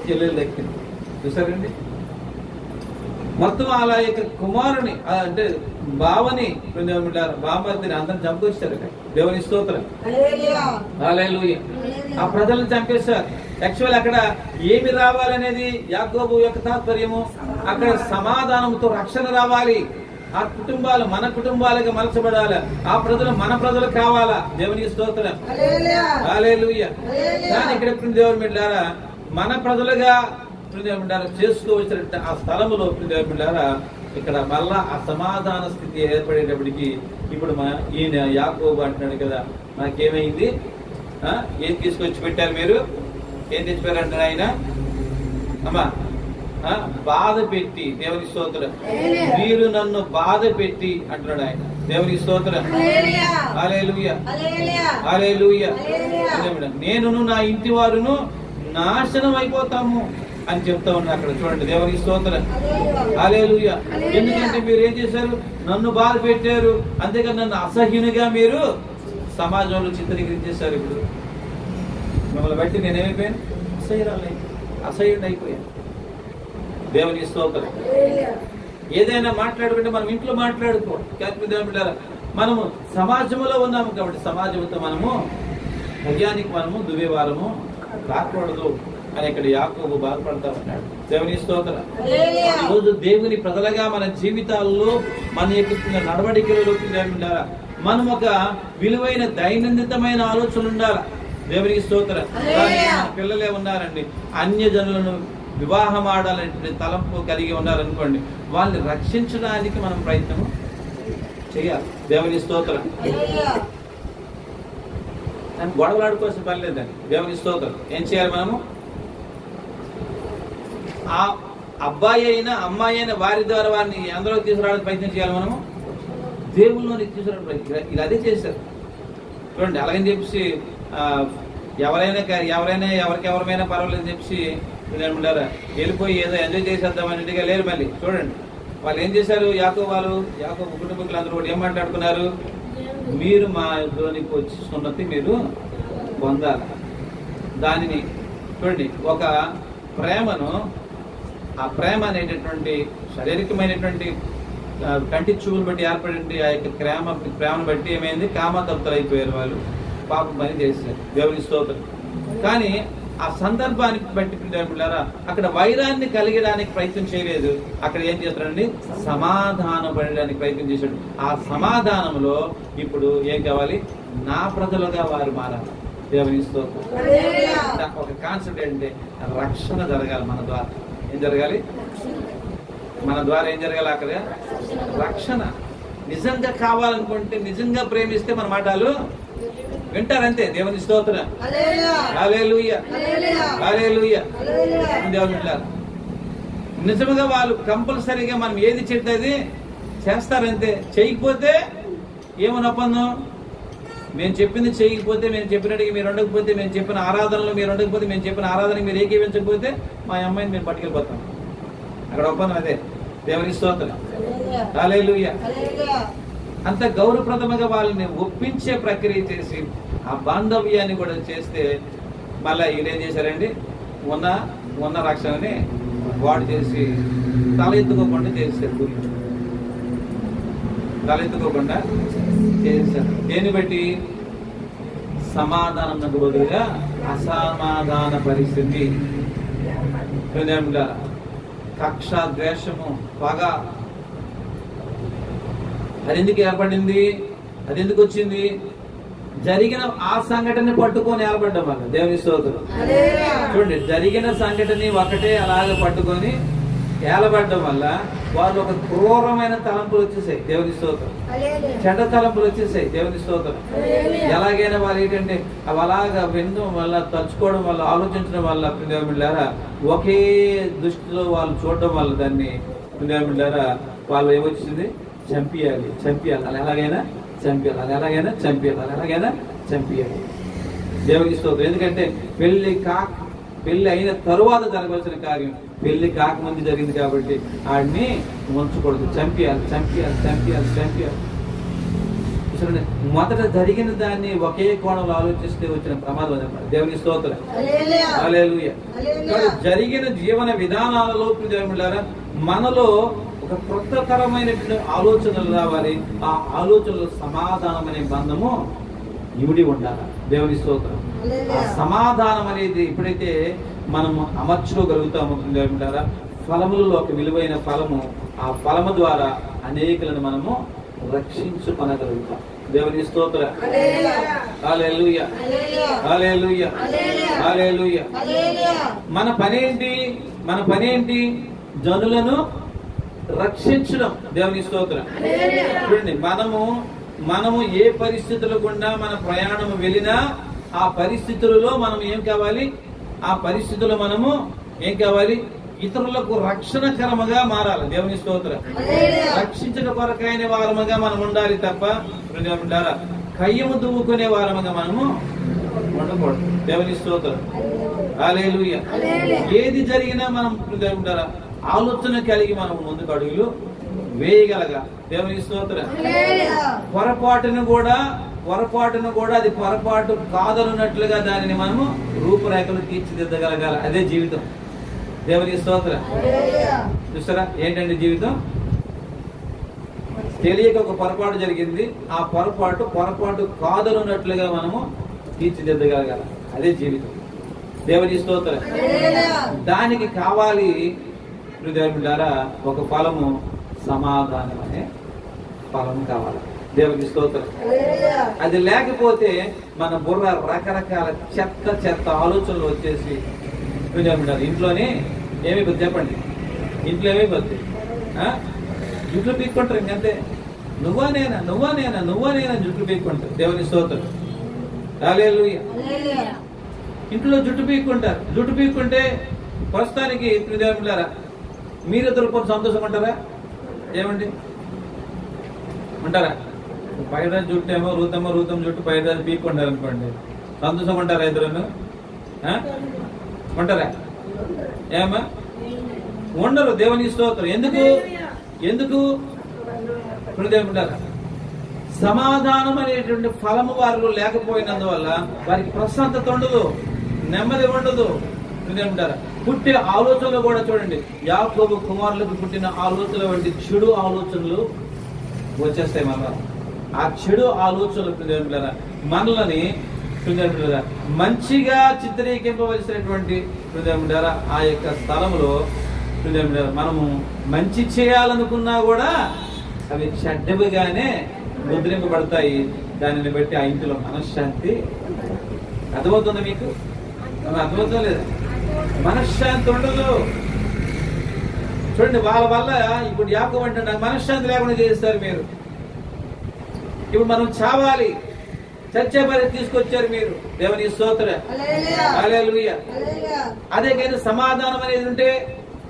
చెల్లెలు దక్కింది. చూసారండి, మొత్తం అలా యొక్క కుమారుని అంటే బావని బామర్దిని అందరిని చంపేస్తారు. దేవుని స్తోత్రం. హల్లెలూయా. ఆ ప్రజలను చంపేశారు. యాక్చువల్ అక్కడ ఏమి రావాలనేది యాకోబు యొక్క తాత్పర్యము, అక్కడ సమాధానంతో రక్షణ రావాలి. ఆ కుటుంబాలు మన కుటుంబాలుగా మలచబడాలి. ఆ ప్రజలు మన ప్రజలు కావాలా. దేవుని స్తోత్రం. హల్లెలూయా. కానీ ఇక్కడ దేవుని బిడ్డలారా మన ప్రజలుగా చేసుకోవచ్చిన ఆ స్థలములో ఇక్కడ మళ్ళా అసమాధాన స్థితి ఏర్పడేటప్పటికి ఇప్పుడు ఈయన యాకోబు అంటున్నాడు కదా, నాకేమైంది? ఏం తీసుకొచ్చి పెట్టారు మీరు? ఏం తెచ్చిపోయారంటారు ఆయన? అమ్మా బాధ పెట్టి. దేవుని స్తోత్రం. మీరు నన్ను బాధ పెట్టి అంటున్నాడు ఆయన. దేవుని స్తోత్రం. హల్లెలూయా. హల్లెలూయా. నేనును నా ఇంటి వారును నాశనం అయిపోతాము అని చెప్తా ఉన్నారు అక్కడ. చూడండి, దేవుని స్తోత్రం. హల్లెలూయా. ఎందుకంటే మీరు ఏం చేశారు? నన్ను బాధ పెట్టారు, అంతేకాని నన్ను అసహ్యునిగా మీరు సమాజంలో చిత్రీకరించేశారు. ఇప్పుడు మిమ్మల్ని బట్టి నేనేమైపోయాను? అసహ్యుడు అయిపోయాను. దేవుని స్తోత్రం. ఏదైనా మాట్లాడుకుంటే మనం ఇంట్లో మాట్లాడుకోవాలి. మనము సమాజంలో ఉన్నాము కాబట్టి సమాజంతో మనము భయానికి మనము దువ్వేవారము రాకూడదు అని ఇక్కడ యాకోబు బాధపడతా ఉన్నాడు. దేవుని స్తోత్రం. ఈరోజు దేవుని ప్రజలుగా మన జీవితాల్లో మన యొక్క నడవడికలలో మనం ఒక విలువైన దైనందితమైన ఆలోచన ఉండాలి. దేవునికి స్తోత్రం. కానీ మన పిల్లలే ఉన్నారండి, అన్యజనులను వివాహం ఆడాలనే తలంపు కలిగి ఉన్నారనుకోండి, వాళ్ళని రక్షించడానికి మనం ప్రయత్నం చేయాలి. దేవుని స్తోత్రం. గొడవలాడుకోవాల్సిన పని లేదండి. దేవుని స్తోత్రం. ఏం చేయాలి? మనము ఆ అబ్బాయి అయినా అమ్మాయి అయినా వారి ద్వారా వారిని అందులోకి తీసుకురావడానికి ప్రయత్నం చేయాలి. మనము దేవుళ్ళలోకి తీసుకురావడానికి ప్రయత్నం. ఇలా అదే చేశారు చూడండి. అలాగని చెప్పేసి ఎవరైనా ఎవరికెవరైనా పర్వాలేదు చెప్పి ఏమంటారా వెళ్ళిపోయి ఏదో ఎంజాయ్ చేసేద్దాం అన్నట్టుగా లేరు. మళ్ళీ చూడండి వాళ్ళు ఏం చేశారు? యాకోబు కుటుంబీకులు అందరూ కూడా ఏం మాట్లాడుకున్నారు? మీరు మా ఇంట్లోనికి వచ్చి సున్నతి మీరు పొందాలి. దానిని చూడండి, ఒక ప్రేమను, ఆ ప్రేమ అనేటటువంటి శారీరకమైనటువంటి కంటి చూపులు బట్టి ఏర్పడి ఆ యొక్క ప్రేమను బట్టి ఏమైంది? కామతప్తులు అయిపోయారు. వాళ్ళు పాపం పని చేశారు. దేవుని స్తోత్రం. కానీ ఆ సందర్భాన్ని బట్టి పిల్లరా అక్కడ వైరాన్ని కలిగడానికి ప్రయత్నం చేయలేదు. అక్కడ ఏం చేస్తాడండి? సమాధానం పడడానికి ప్రయత్నం చేశాడు. ఆ సమాధానంలో ఇప్పుడు ఏం కావాలి? నా ప్రజలుగా వారు మారాలి. దేవుని స్తోత్రం. ఒక కాన్సెప్ట్ ఏంటంటే రక్షణ జరగాలి మన ద్వారా. ఏం జరగాలి? మన ద్వారా ఏం జరగాలి? అక్కడ రక్షణ. నిజంగా కావాలనుకుంటే, నిజంగా ప్రేమిస్తే మన మాటలు వింటారంతే. దేవుని స్తోత్రం. హల్లెలూయా, హల్లెలూయా. దేవుని బిడ్డలారా, నిజంగా వాళ్ళు కంపల్సరీగా మనం ఏది చెప్తే అది చేస్తారంతే. చేయకపోతే ఏమని ఒప్పందం? మేము చెప్పింది చేయకపోతే, మేము చెప్పినట్టుగా మీరు ఉండకపోతే, మేము చెప్పిన ఆరాధనలో మీరు ఉండకపోతే, మేము చెప్పిన ఆరాధనకి మీరు ఏకీవించకపోతే మా అమ్మాయిని మేము పట్టుకెళ్ళిపోతాం. అక్కడ ఒప్పందం అదే. దేవుని స్తోత్రం. హల్లెలూయా. అంత గౌరవప్రదముగా వాళ్ళని ఒప్పించే ప్రక్రియ చేసి ఆ బాంధవ్యాన్ని కూడా చేస్తే మళ్ళీ వీళ్ళేం చేశారండి? ఉన్న రక్షణని వాడు చేసి తల ఎత్తుకోకుండా చేశారు. తల ఎత్తుకోకుండా చేశారు. దేన్ని బట్టి? సమాధానంకు బదులుగా అసమాధాన పరిస్థితి, కక్ష, ద్వేషము, పగ. అది ఎందుకు ఏర్పడింది? అది ఎందుకు వచ్చింది? జరిగిన ఆ సంఘటన పట్టుకొని ఏర్పడ్డం వల్ల. దేవుని స్తోత్రం. చూడండి, జరిగిన సంఘటన ఒకటే అలాగ పట్టుకొని ఏలబడ్డం వల్ల వాళ్ళు ఒక క్రూరమైన తలంపులు వచ్చేసాయి. దేవుని స్తోత్రం. చెడ్డ తలంపులు వచ్చేసాయి. దేవుని స్తోత్రం. ఎలాగైనా వాళ్ళు ఏంటంటే అవి అలాగా వినడం వల్ల, తలుచుకోవడం వల్ల, ఆలోచించడం వల్ల పిల్లరా ఒకే దృష్టిలో వాళ్ళు చూడడం వల్ల దాన్ని పిల్లరా వాళ్ళు ఏమొచ్చింది? చంపియాలి, అది ఎలాగైనా చంపియాలి, అది ఎలాగైనా చంపియాలి, అది ఎలాగైనా చంపియాలి. దేవుని స్తోత్రం. ఎందుకంటే పెళ్లి అయిన తరువాత జరగాల్సిన కార్యం పెళ్లి కాకముందు జరిగింది కాబట్టి ఆడిని ఉంచకూడదు. చంపియాలి. మొదట జరిగిన దాన్ని ఒకే కోణంలో ఆలోచిస్తే వచ్చిన ప్రమాదం అన్నమాట. దేవుని స్తోత్రం. హల్లెలూయా. జరిగిన జీవన విధానాలలో దేవులారా మనలో ఒక కొత్త తరమైనటువంటి ఆలోచనలు రావాలి. ఆ ఆలోచనలో సమాధానం అనే బంధము ఇమిడి ఉండాలి. దేవుని స్తోత్రం. ఆ సమాధానం అనేది ఎప్పుడైతే మనము అమర్చుకోగలుగుతామో దేవులారా ఫలములలో ఒక విలువైన ఫలము, ఆ ఫలము ద్వారా అనేకులను మనము రక్షించుకొనగలుగుతాం. దేవుని స్తోత్రం. హల్లెలూయా, హల్లెలూయా, హల్లెలూయా. మన పనేంటి? జనులను రక్షించడం. దేవుని స్తోత్రం. చూడండి, మనము ఏ పరిస్థితుల గుండా మన ప్రయాణం వెళ్ళినా ఆ పరిస్థితులలో మనం ఏం కావాలి? ఆ పరిస్థితుల్లో మనము ఏం కావాలి? ఇతరులకు రక్షణకరముగా మారాలి. దేవుని స్తోత్రం. రక్షించడం కొరకైన వారముగా మనం ఉండాలి తప్ప కయ్యము దువ్వుకునే వారముగా మనము ఉండకూడదు. దేవుని స్తోత్రం. హల్లెలూయా. ఏది జరిగినా మనం ఆలోచన కలిగి మనం ముందుకు అడుగులు వేయగలగా. దేవుని స్తోత్రం. పొరపాటును కూడా అది పొరపాటు కాదనున్నట్లుగా దానిని మనము రూపురేఖలు తీర్చిదిద్దగలగాల. అదే జీవితం. దేవుని స్తోత్రం. చూస్తారా ఏంటంటే జీవితం? తెలియక ఒక పొరపాటు జరిగింది, ఆ పొరపాటు కాదనున్నట్లుగా మనము తీర్చిదిద్దగలగాల. అదే జీవితం. దేవుని స్తోత్రం. దానికి కావాలి ద్వారా ఒక ఫలము, సమాధానం అనే ఫలము కావాలి. దేవుని స్తోత్రం. అది లేకపోతే మన బుర్ర రకరకాల చెత్త ఆలోచనలు వచ్చేసి ఇంట్లోనే ఏమైపోతుంది చెప్పండి? ఇంట్లో ఏమైపోతుంది? జుట్లు పీక్కుంటారు. ఇంకంతే. నువ్వా నేనా జుట్లు పీక్కుంటారు. దేవుని స్తోత్రం. హల్లెలూయా. ఇంట్లో జుట్టు పీక్కుంటే ప్రస్తుతానికి దేవులారా మీరిద్దరు కొంచెం సంతోషంగా ఉంటారా? ఏమండి ఉంటారా? పైన జుట్టు ఏమో రూతం జుట్టు పైన పీక్కుంటారు అనుకోండి, సంతోషంగా ఉంటారా ఇద్దరు? ఉంటారా? ఏమా ఉండరు. దేవుని స్తోత్రం. ఎందుకు సమాధానం అనేటువంటి ఫలము వారిలో లేకపోయినందువల్ల వారికి ప్రశాంతత ఉండదు, నెమ్మది ఉండదు. పుట్టే ఆలోచనలు కూడా చూడండి, యాకోబు కుమారులకు పుట్టిన ఆలోచనల వంటి చెడు ఆలోచనలు వచ్చేస్తాయి. మళ్ళా ఆ చెడు ఆలోచనలు మనల్ని మంచిగా చిత్రీకరింపవలసినటువంటి ఆ యొక్క స్థలంలో మనము మంచి చేయాలనుకున్నా కూడా అవి చెడ్డవిగానే ముద్రింపబడతాయి. దానిని బట్టి ఆ ఇంటిలో మనశ్శాంతి. అర్థమవుతుందా మీకు? అర్థమవుతా లేదా? మనశ్శాంతి ఉండదు. చూడండి, వాళ్ళ వల్ల ఇప్పుడు యాకోబు అంటే నాకు మనశ్శాంతి లేకుండా చేస్తారు మీరు. ఇప్పుడు మనం చావాలి, చచ్చే పరిస్థితి తీసుకొచ్చారు మీరు. దేవుని స్తోత్రం, హల్లెలూయా. అదే కానీ సమాధానం అనేది ఉంటే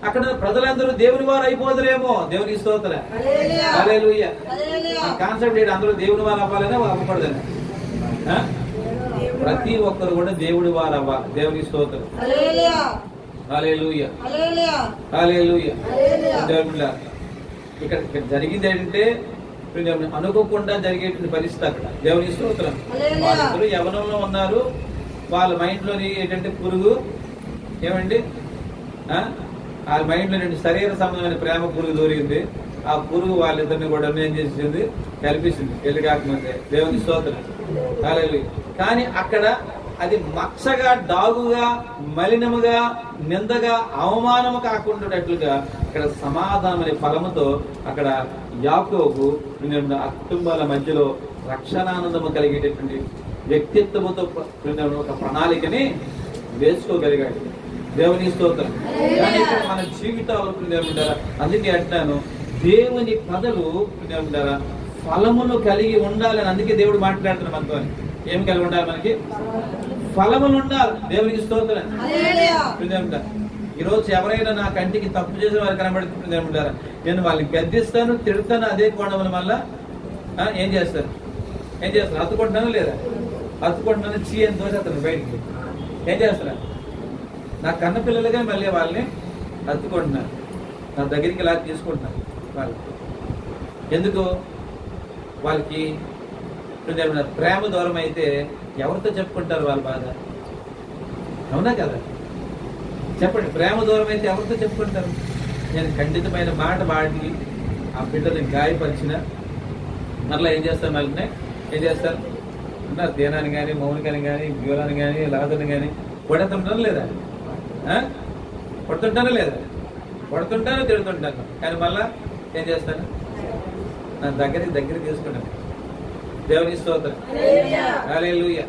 అక్కడ ప్రజలందరూ దేవుని వారు అయిపోదురేమో. దేవుని స్తోత్రం, హల్లెలూయా. కాన్సెప్ట్ ఏంటి? అందరూ దేవుని వారు అవ్వాలని అవ్వకూడదని. ప్రతి ఒక్కరు కూడా దేవుడి వారు అవ్వాలి. దేవుని స్తోత్రం, హల్లెలూయా, హల్లెలూయా. ఇక్కడ జరిగింది ఏంటంటే అనుకోకుండా జరిగేటువంటి పరిస్థితి అక్కడ. దేవుని స్తోత్రం. వాళ్ళిద్దరూ యవనంలో ఉన్నారు. వాళ్ళ మైండ్ లోని ఏంటంటే పురుగు ఏమండి, వాళ్ళ మైండ్ లో శరీర సంబంధమైన ప్రేమ పురుగు దూరింది. ఆ పురుగు వాళ్ళిద్దరిని కూడా ఏం చేసింది? కల్పిస్తుంది పెళ్లి కాకముందే. దేవుని స్తోత్రం, హల్లెలూయా. కానీ అక్కడ అది మచ్చగా, డాగుగా, మలినముగా, నిందగా, అవమానము కాకుండా ఇక్కడ సమాధానం అనే ఫలముతో అక్కడ యాకోబు కుటుంబాల మధ్యలో రక్షణానందము కలిగేటటువంటి వ్యక్తిత్వముతో ఒక ప్రణాళికని వేసుకోగలిగాడు. దేవుని స్తోత్రం. కానీ ఇక్కడ మన జీవితాలు అందుకే అంటాను, దేవుని ప్రజలు ఫలములు కలిగి ఉండాలని. అందుకే దేవుడు మాట్లాడుతున్నారు మనతో. ఏమి కలిగి ఉండాలి? మనకి ఫలములు ఉండాలి. దేవునికి స్తోత్రం. ఈరోజు ఎవరైనా నా కంటికి తప్పు చేసిన వారు కనబడుతుంది ఏమంటారా? నేను వాళ్ళని గద్దిస్తాను, తిడతాను. అదే కోణముల వల్ల ఏం చేస్తారు? హత్తుకుంటున్నాను లేదా? హత్తుకుంటున్నాను, చీ అని దోసేస్తాను బయటికి. ఏం చేస్తారా? నా కన్న పిల్లలుగా మళ్ళీ వాళ్ళని హత్తుకుంటున్నారు, నా దగ్గరికి ఇలా తీసుకుంటున్నారు. వాళ్ళు ఎందుకు? వాళ్ళకి ప్రేమ దూరం అయితే ఎవరితో చెప్పుకుంటారు వాళ్ళ బాధ? అవునా కదా? చెప్పండి. ప్రేమ దూరం అయితే ఎవరితో చెప్పుకుంటారు? నేను ఖండితమైన మాట వాడి ఆ బిడ్డని గాయపరిచిన మరలా ఏం చేస్తారు? మళ్ళీ ఏం చేస్తారు? దేనాన్ని కానీ, మౌనికని కానీ, బ్యూరాన్ని కానీ, లాదని కానీ కొడుతుంటాను లేదా? కొడుతుంటాను లేదా? కొడుతుంటాను, తిడుతుంటాను. కానీ మళ్ళా ఏం చేస్తాను? నా దగ్గర తీసుకుంటాను. దేవుని స్తోత్రం, హల్లెలూయా.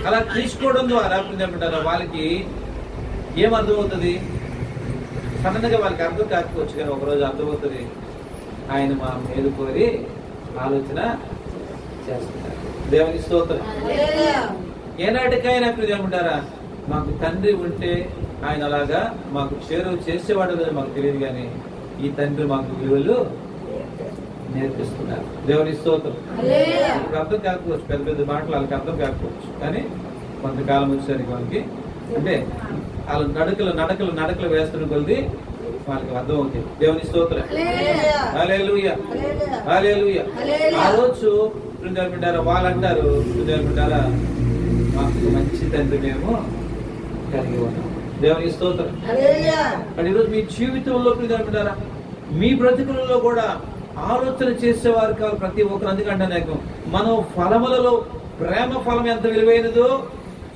అలా తీసుకోవడం ద్వారా వాళ్ళకి ఏమర్థమవుతుంది? సడన్ గా వాళ్ళకి అర్థం కాకపోవచ్చు, కానీ ఒకరోజు అర్థమవుతుంది. ఆయన మా మీద కోరి ఆలోచన చేస్తున్నారు. దేవుని స్తోత్రం. ఏనాటికైనా ఏమంటారా? మాకు తండ్రి ఉంటే ఆయన అలాగా మాకు చేరువ చేసేవాడు మాకు తెలియదు, కానీ ఈ తండ్రి మాకు విలువలు నేర్పిస్తున్నారు. దేవుని స్తోత్రం. వాళ్ళకి అర్థం కాకపోవచ్చు, పెద్ద పెద్ద మాటలు వాళ్ళకి అర్థం కాకపోవచ్చు, కానీ కొంతకాలం వచ్చేసరికి వాళ్ళకి అంటే వాళ్ళు నడకలు వేస్తున్న కొద్ది వాళ్ళకి అర్థం అవుతుంది. దేవుని స్తోత్రం, హల్లెలూయా, హల్లెలూయా. ఆ రోజు వాళ్ళు అంటారు, మాకు మంచి తండ్రి మేము కలిగి ఉన్నాం. దేవుని స్తోత్రం. అంటే ఈరోజు మీ జీవితంలో మీ బ్రతుకులలో కూడా ఆలోచన చేసేవారు కాదు ప్రతి ఒక్కరు. అందుకంటే నాకు మనం ఫలములలో ప్రేమ ఫలం ఎంత విలువైనదో,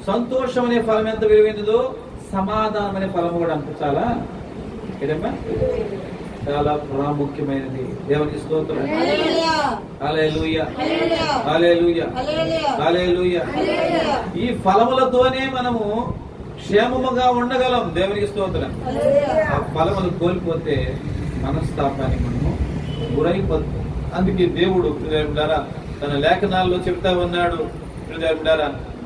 సంతోషం అనే ఫలం ఎంత విలువైనదో, సమాధానం అనే ఫలం కూడా అంత చాలా ఏదమ్మా చాలా ప్రాముఖ్యమైనది. దేవుని స్తోత్రం, హల్లెలూయా, హల్లెలూయా, హల్లెలూయా. ఈ ఫలములతోనే మనము క్షేమముగా ఉండగలం. దేవునికి స్తోత్రం. ఆ ఫలములు కోల్పోతే మనస్తాపానికి మనము గురైపోతాం. అందుకే దేవుడు తన లేఖనాల్లో చెప్తా ఉన్నాడు,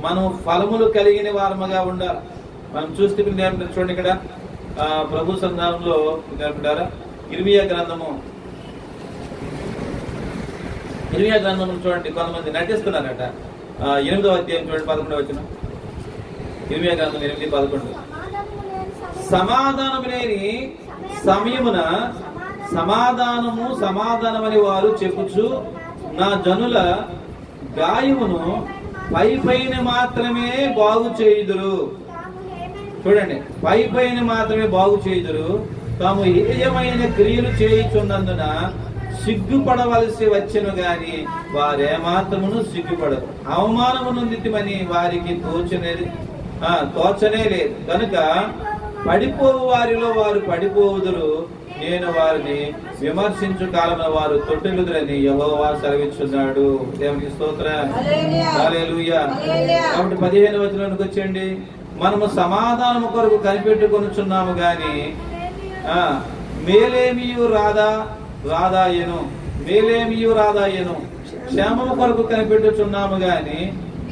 మనం ఫలములు కలిగిన వారముగా ఉండాలి. మనం చూస్తే చూడండి, ఇక్కడ ప్రభు సంధానంలో ఇర్మియా గ్రంథము చూడండి, కొంతమంది నటిస్తున్నారట. 8వ అధ్యాయం చూడండి, 11వ వచనం. ఇర్మియా గ్రంథం 8:11. సమాధానము లేని సమయమున సమాధానమని వారు చెప్పుచు నా జనుల గాయమును పైపైన మాత్రమే బాగు చేయుదురు. చూడండి, పైపైన మాత్రమే బాగు చేయుదురు. తాము హేయమైన క్రియలు చేయుచున్నందున సిగ్గుపడవలసి వచ్చెను గాని వారేమాత్రమును సిగ్గుపడరు. అవమానము నొందితిమని వారికి తోచనే లేదు కనుక పడిపోవు వారిలో వారు పడిపోవుదురు. నేను వారిని విమర్శించు కాలమున వారు తొట్టిల్లుదురని యెహోవా సెలవిచ్చున్నాడు. దేవునికి స్తోత్రం. హల్లెలూయా. కాబట్టి 15వ వచనానికి వచ్చేయండి. మనము సమాధానము కొరకు కనిపెట్టుకొనుచున్నాము గాని మేలేమియు రాదాయను క్షేమము కొరకు కనిపెట్టుచున్నాము గాని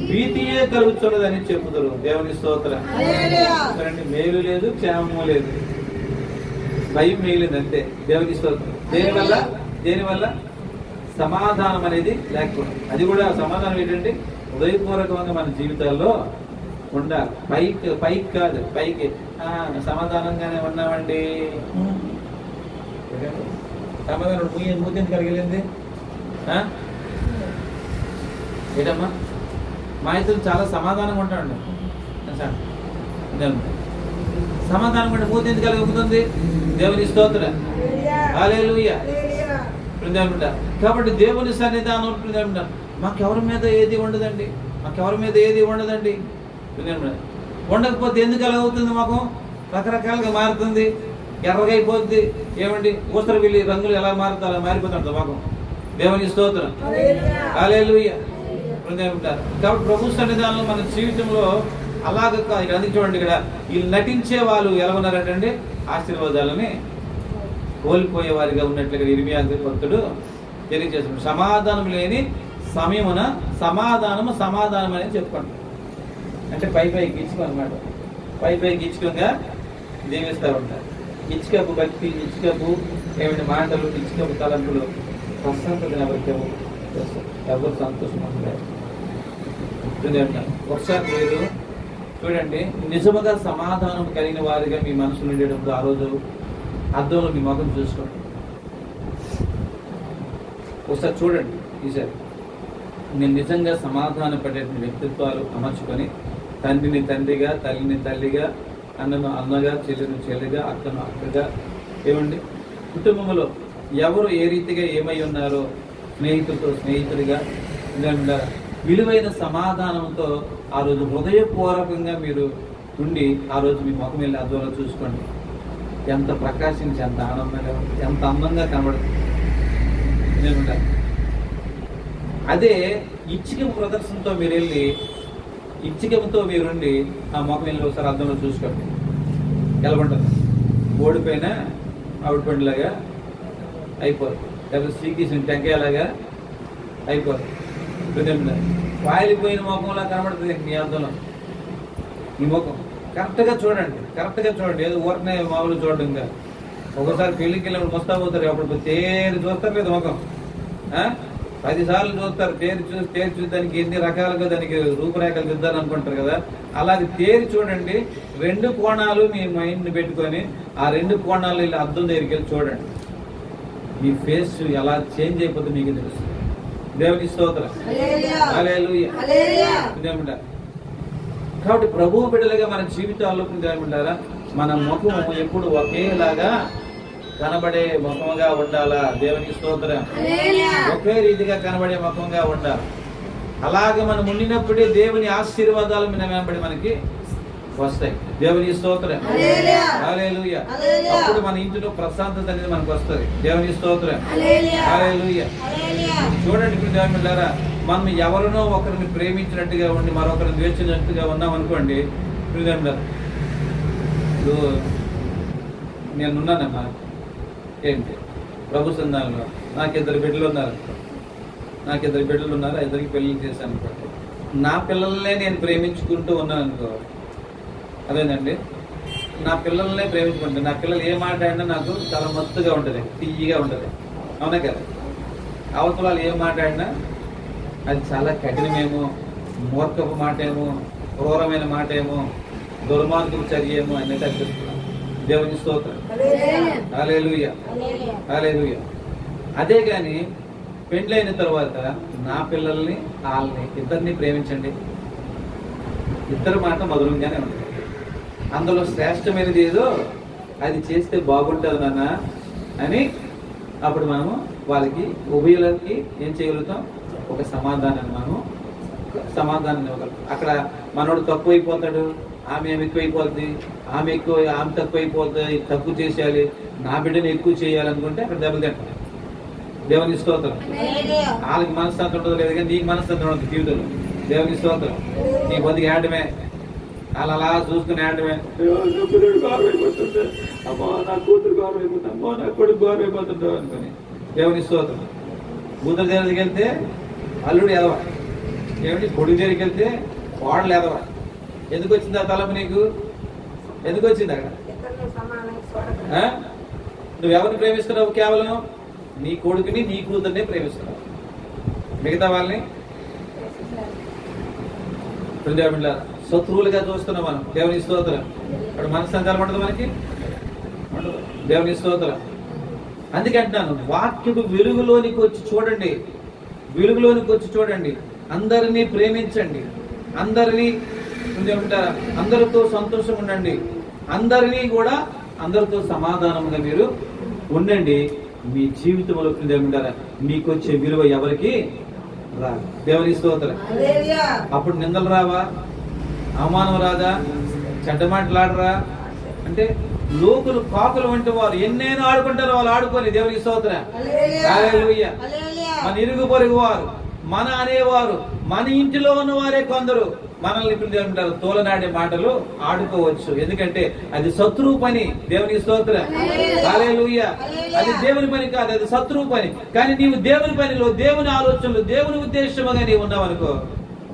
భీతియే కలుగుతున్నదని చెప్పుదురు. దేవుని స్తోత్రం. మేలు లేదు, క్షేమము లేదు, భయం మిగిలింది అంతే. దేవుని స్తోత్రం. దేనివల్ల సమాధానం అనేది లేకపోవడం. అది కూడా సమాధానం ఏంటంటే హృదయపూర్వకంగా మన జీవితాల్లో ఉండాలి. పైకి కాదు, పైకి సమాధానంగానే ఉన్నామండి. సమాధానం మూతిని కలిగింది ఏంటమ్మా? మా ఇద్దరు చాలా సమాధానంగా ఉంటాడు. సమాధానం అంటే మూతి ఎందుకు కలుగుతుంది? దేవుని స్తోత్రం. హల్లెలూయా. కాబట్టి దేవుని సన్నిధానం మాకెవరి మీద ఏది ఉండదండి, ఉండకపోతే ఎందుకు అలాగవుతుంది? మాకు రకరకాలుగా మారుతుంది, ఎర్రగా అయిపోద్ది. ఏమండి ఊసర వెళ్ళి రంగులు ఎలా మారుతారో మారిపోతుంటారు మాకు. దేవుని స్తోత్రం. హల్లెలూయా. కాబట్టి ప్రభు సన్నిధానంలో మన జీవితంలో అలాగ ఇక్కడ అందుకు చూడండి, ఇక్కడ వీళ్ళు నటించే వాళ్ళు ఎలా ఉన్నారంటే ఆశీర్వాదాలని కోల్పోయే వారిగా ఉన్నట్లుగా ఇర్మియా భక్తుడు తెలియజేస్తున్నాడు. సమాధానం లేని సమయమున సమాధానం అని చెప్పుకుంటాడు. అంటే పైకి ఇచ్చుకో అనమాట. పైకి ఇచ్చుకోగా దీవిస్తూ ఉంటారు. ఇచ్చుకపు భక్తి, ఇచ్చుకపు ఏమిటి మాటలు, ఇచ్చుకపు తలంపులు ప్రశాంతత ఎవరు సంతోషం ఉంటారు. ఒకసారి మీరు చూడండి, నిజముగా సమాధానం కలిగిన వారిగా మీ మనసు ఉండేటప్పుడు ఆ రోజు అద్దంలో మీ ముఖం చూసుకోండి. ఒకసారి చూడండి. ఈసారి నేను నిజంగా సమాధాన పడేటువంటి వ్యక్తిత్వాలు అమర్చుకొని తండ్రిని తండ్రిగా, తల్లిని తల్లిగా, అన్నను అన్నగా, చెల్లిని చెల్లిగా, అక్కను అక్కగా, ఏమండి కుటుంబంలో ఎవరు ఏ రీతిగా ఏమై ఉన్నారో స్నేహితులతో స్నేహితుడిగా విలువైన సమాధానంతో ఆ రోజు హృదయపూర్వకంగా మీరు ఉండి ఆ రోజు మీ ముఖం వెళ్ళి అద్దంలో చూసుకోండి. ఎంత ప్రకాశించి, ఎంత ఆనందంగా, ఎంత అందంగా కనబడుతుంది. అదే ఇచ్చికము ప్రదర్శనతో మీరు వెళ్ళి ఇచ్చికముతో మీరుండి ఆ ముఖం వెళ్ళి ఒకసారి అద్దంలో చూసుకోండి. ఎలా ఉంటుంది? ఓడిపోయినా ఆవిడ పండులాగా అయిపోదు, లేకపోతే శ్రీకృష్ణ టెంకాయలాగా అయిపోదు. వాయిలిపోయిన ముఖంలా కనబడుతుంది మీ అద్దంలో. ఈ ముఖం కరెక్ట్గా చూడండి. ఏదో ఊరనే మామూలు చూడడం ఇంకా. ఒకసారి పెళ్లికి వెళ్ళినప్పుడు మస్తా పోతారు, అప్పుడు తేరి చూస్తారు లేదా ముఖం 10 సార్లు చూస్తారు. తేరి చూసి దానికి ఎన్ని రకాలుగా దానికి రూపురేఖలు దిద్దాలని అనుకుంటారు కదా. అలాగే తేరి చూడండి. 2 కోణాలు మీ మైండ్ పెట్టుకొని ఆ 2 కోణాలు ఇలా అద్దం దగ్గరికి వెళ్ళి చూడండి. మీ ఫేస్ ఎలా చేంజ్ అయిపోతుంది మీకు తెలుసు. దేవుని స్తోత్రం. హల్లెలూయా. కాబట్టి ప్రభువు బిడ్డలుగా మన జీవితాల్లో ఏమంటారా, మన ముఖం ఎప్పుడు ఒకేలాగా కనబడే ముఖంగా ఉండాలా. దేవునికి స్తోత్రం. ఒకే రీతిగా కనబడే ముఖంగా ఉండాలి. అలాగే మనం ఉండినప్పుడే దేవుని ఆశీర్వాదాలు వెంబడి మనకి వస్తాయి. దేవుని స్తోత్రం. హల్లెలూయా. అప్పుడు మన ఇంటిలో ప్రశాంతత అనేది మనకు వస్తుంది. దేవుని స్తోత్రం. హల్లెలూయా. చూడండి ఇప్పుడు దేవుని బిడ్డలారా, మనం ఎవరినో ఒకరిని ప్రేమించినట్టుగా ఉండి మరొకరిని ద్వేషించినట్టుగా ఉన్నాం అనుకోండి. ఇప్పుడు నేనున్నానమ్మా, ఏంటి ప్రభు సంధానంలో నాకు 2 బిడ్డలు ఉన్నారు. 2 పెళ్లి చేశాను అనుకోండి. నా పిల్లల్నే నేను ప్రేమించుకుంటూ ఉన్నాను అనుకో, అదేనండి, నా పిల్లల్నే ప్రేమించుకుంటాను. నా పిల్లలు ఏ మాట అయినా నాకు చాలా మత్తుగా ఉంటుంది, తీయగా ఉంటుంది. అవునా కదా? అవతల వాళ్ళు ఏ మాట అయినా అది చాలా కఠినమేమో, మూర్ఖపు మాట ఏమో, క్రూరమైన మాట ఏమో, దుర్మార్గపు చర్య ఏమో అన్నట్టు అనిపిస్తున్నాను. దేవుని స్తోత్రం. హల్లెలూయా. హల్లెలూయా. అదే కానీ పెండ్లైన తర్వాత నా పిల్లల్ని వాళ్ళని ఇద్దరిని ప్రేమించండి. ఇద్దరు మాట మధురంగానే ఉంటుంది. అందులో శ్రేష్టమైనది ఏదో అది చేస్తే బాగుంటుంది నాన్న అని అప్పుడు మనము వాళ్ళకి ఉభయులకి ఏం చేయగలుగుతాం? ఒక సమాధానాన్ని ఇవ్వగలుగుతాం. అక్కడ మనోడు తక్కువ అయిపోతాడు, ఆమె ఎక్కువైపోద్ది, ఆమె తక్కువ అయిపోద్ది, తక్కువ చేసేయాలి, నా బిడ్డను ఎక్కువ చేయాలనుకుంటే అక్కడ దెబ్బలు తింటాం. దేవుని స్తోత్రం. వాళ్ళకి మనస్తత్వం ఉండదు లేదు కానీ నీకు మనస్తత్వం ఉండదు జీవితంలో. దేవుని స్తోత్రం. నీ బతికి ఆడమే, వాళ్ళు అలా చూసుకుని ఆడమే, గౌరవ అయిపోతుంది, అమ్మా నా కూతురు గౌరవ అయిపోతుంది, అమ్మా నా కొడుకు గౌరవ అయిపోతుందో అనుకుని. దేవుని స్తోత్రం. కూతురు దగ్గరికి వెళ్తే అల్లుడు ఎదవ, ఏమిటి కొడుకు దగ్గరికి వెళ్తే వాడలు ఎదవ. ఎందుకు వచ్చింది ఆ తలపు నీకు? ఎందుకు వచ్చింది అక్కడ? నువ్వెవరిని ప్రేమిస్తున్నావు? కేవలం నీ కొడుకుని నీ కూతుర్నే ప్రేమిస్తున్నావు, మిగతా వాళ్ళని శత్రువులుగా చూస్తున్నాం మనం. దేవుని స్తోత్రం. అక్కడ మనసు సంచారం ఉండదు మనకి, దేవుని స్తోత్రం. అందుకే అంటున్నాను, వాక్యపు వెలుగులోనికి వచ్చి చూడండి, వెలుగులోనికి వచ్చి చూడండి, అందరినీ ప్రేమించండి, అందరితో సంతోషం ఉండండి, అందరితో సమాధానంగా మీరు ఉండండి. మీ జీవితంలో మీకు వచ్చే విలువ ఎవరికి రాదు. దేవుని స్తోత్రం. అప్పుడు నిందలు రావా, అవమానం రాదా, చెడ్డ మాటలాడరా? అంటే లోకులు కాకులు వంటి వారు ఎన్నైనా ఆడుకుంటారు, వాళ్ళు ఆడుకొని. దేవుని స్తోత్రం. హల్లెలూయా. మన ఇరుగు పొరుగు వారు, మన అనేవారు, మన ఇంటిలో ఉన్న వారే కొందరు మనల్ని ఇప్పుడు ఏమంటారు, తోలనాడే మాటలు ఆడుకోవచ్చు. ఎందుకంటే అది శత్రువు పని. దేవుని స్తోత్రం. హల్లెలూయా. అది దేవుని పని కాదు, అది శత్రువు పని. కానీ నీవు దేవుని పనిలో, దేవుని ఆలోచనలు, దేవుని ఉద్దేశముగా నీవు ఉన్నావు అనుకో,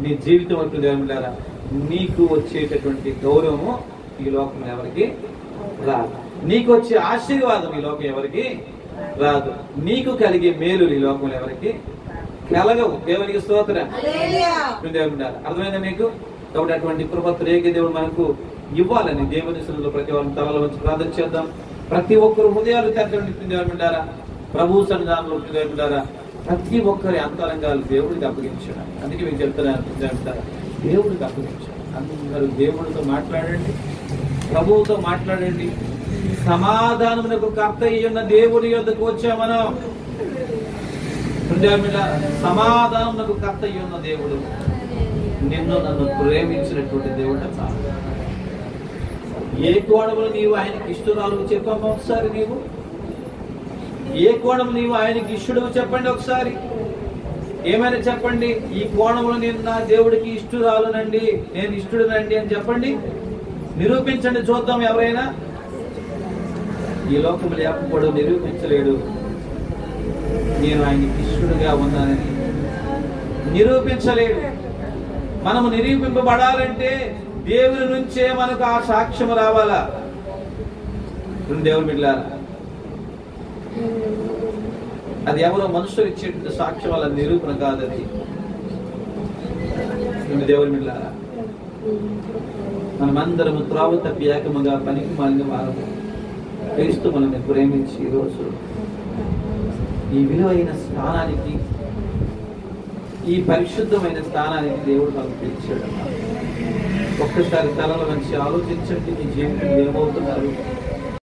నీ జీవితం అంటూ దేవునిలారా నీకు వచ్చేటటువంటి గౌరవము ఈ లోకం ఎవరికి రాదు. నీకు వచ్చే ఆశీర్వాదం ఈ లోకం ఎవరికి రాదు. నీకు కలిగే మేలు ఈ లోకం ఎవరికి కలగవు. దేవునికి స్తోత్రం. అర్థమైందా మీకు? కాబట్టి అటువంటి కృపత్రేకి దేవుడు మనకు ఇవ్వాలని దేవుని సన్నిధిలో ప్రతి వారం తలలో వచ్చి ప్రార్థన చేద్దాం. ప్రతి ఒక్కరు హృదయాలు తెరచండి దేవుడారా, ప్రభు సన్నిధానంలో దేవుడారా, ప్రతి ఒక్కరి అంతరంగాలు దేవుడికి అప్పగించాడు. అందుకే మీకు చెప్తున్నాను, దేవుడికి అప్పగించాడు. అందరూ దేవుడితో మాట్లాడండి, ప్రభువుతో మాట్లాడండి. సమాధానమునకు కర్త అయ్యున్న దేవుడి యొద్దకు వచ్చా మనం. సమాధానమునకు కర్త అయ్యున్న దేవుడు, నిన్ను నన్ను ప్రేమించినటువంటి దేవుడు. ఏ కోణములు నీవు ఆయనకి ఇష్టరాలు చెప్పమ్మా ఒకసారి. నీవు ఏ కోణము నీవు ఆయనకి ఇష్టడు చెప్పండి ఒకసారి. ఏమైనా చెప్పండి, ఈ కోణములు నేను నా దేవుడికి ఇష్టరాలునండి, నేను ఇష్టడునండి అని చెప్పండి, నిరూపించండి చూద్దాం. ఎవరైనా ఈ లోకములు ఎప్పుడు నిరూపించలేడు నేను ఆయనకి ఇష్టడుగా ఉన్నానని, నిరూపించలేడు. మనము నిరూపింపబడాలంటే దేవుని నుంచే మనకు ఆ సాక్ష్యం రావాలా. దేవుని బిడ్డలారా, అది ఎవరో మనుషులు ఇచ్చేటువంటి సాక్ష్యం వల్ల నిరూపణ కాదు. అది దేవుని బిడ్డలారా, మనమందరము త్రావు తప్పి ఏకముగా పనికి మాలిన వారము క్రీస్తు మనల్ని ప్రేమించి ఈరోజు ఈ విలువైన స్థానానికి, ఈ పరిశుద్ధమైన స్థానానికి దేవుడు మనకు పిలిచాడు. ఒక్కసారి తలలో మంచి ఆలోచించండి, మీ జీవితం ఏమవుతున్నారు,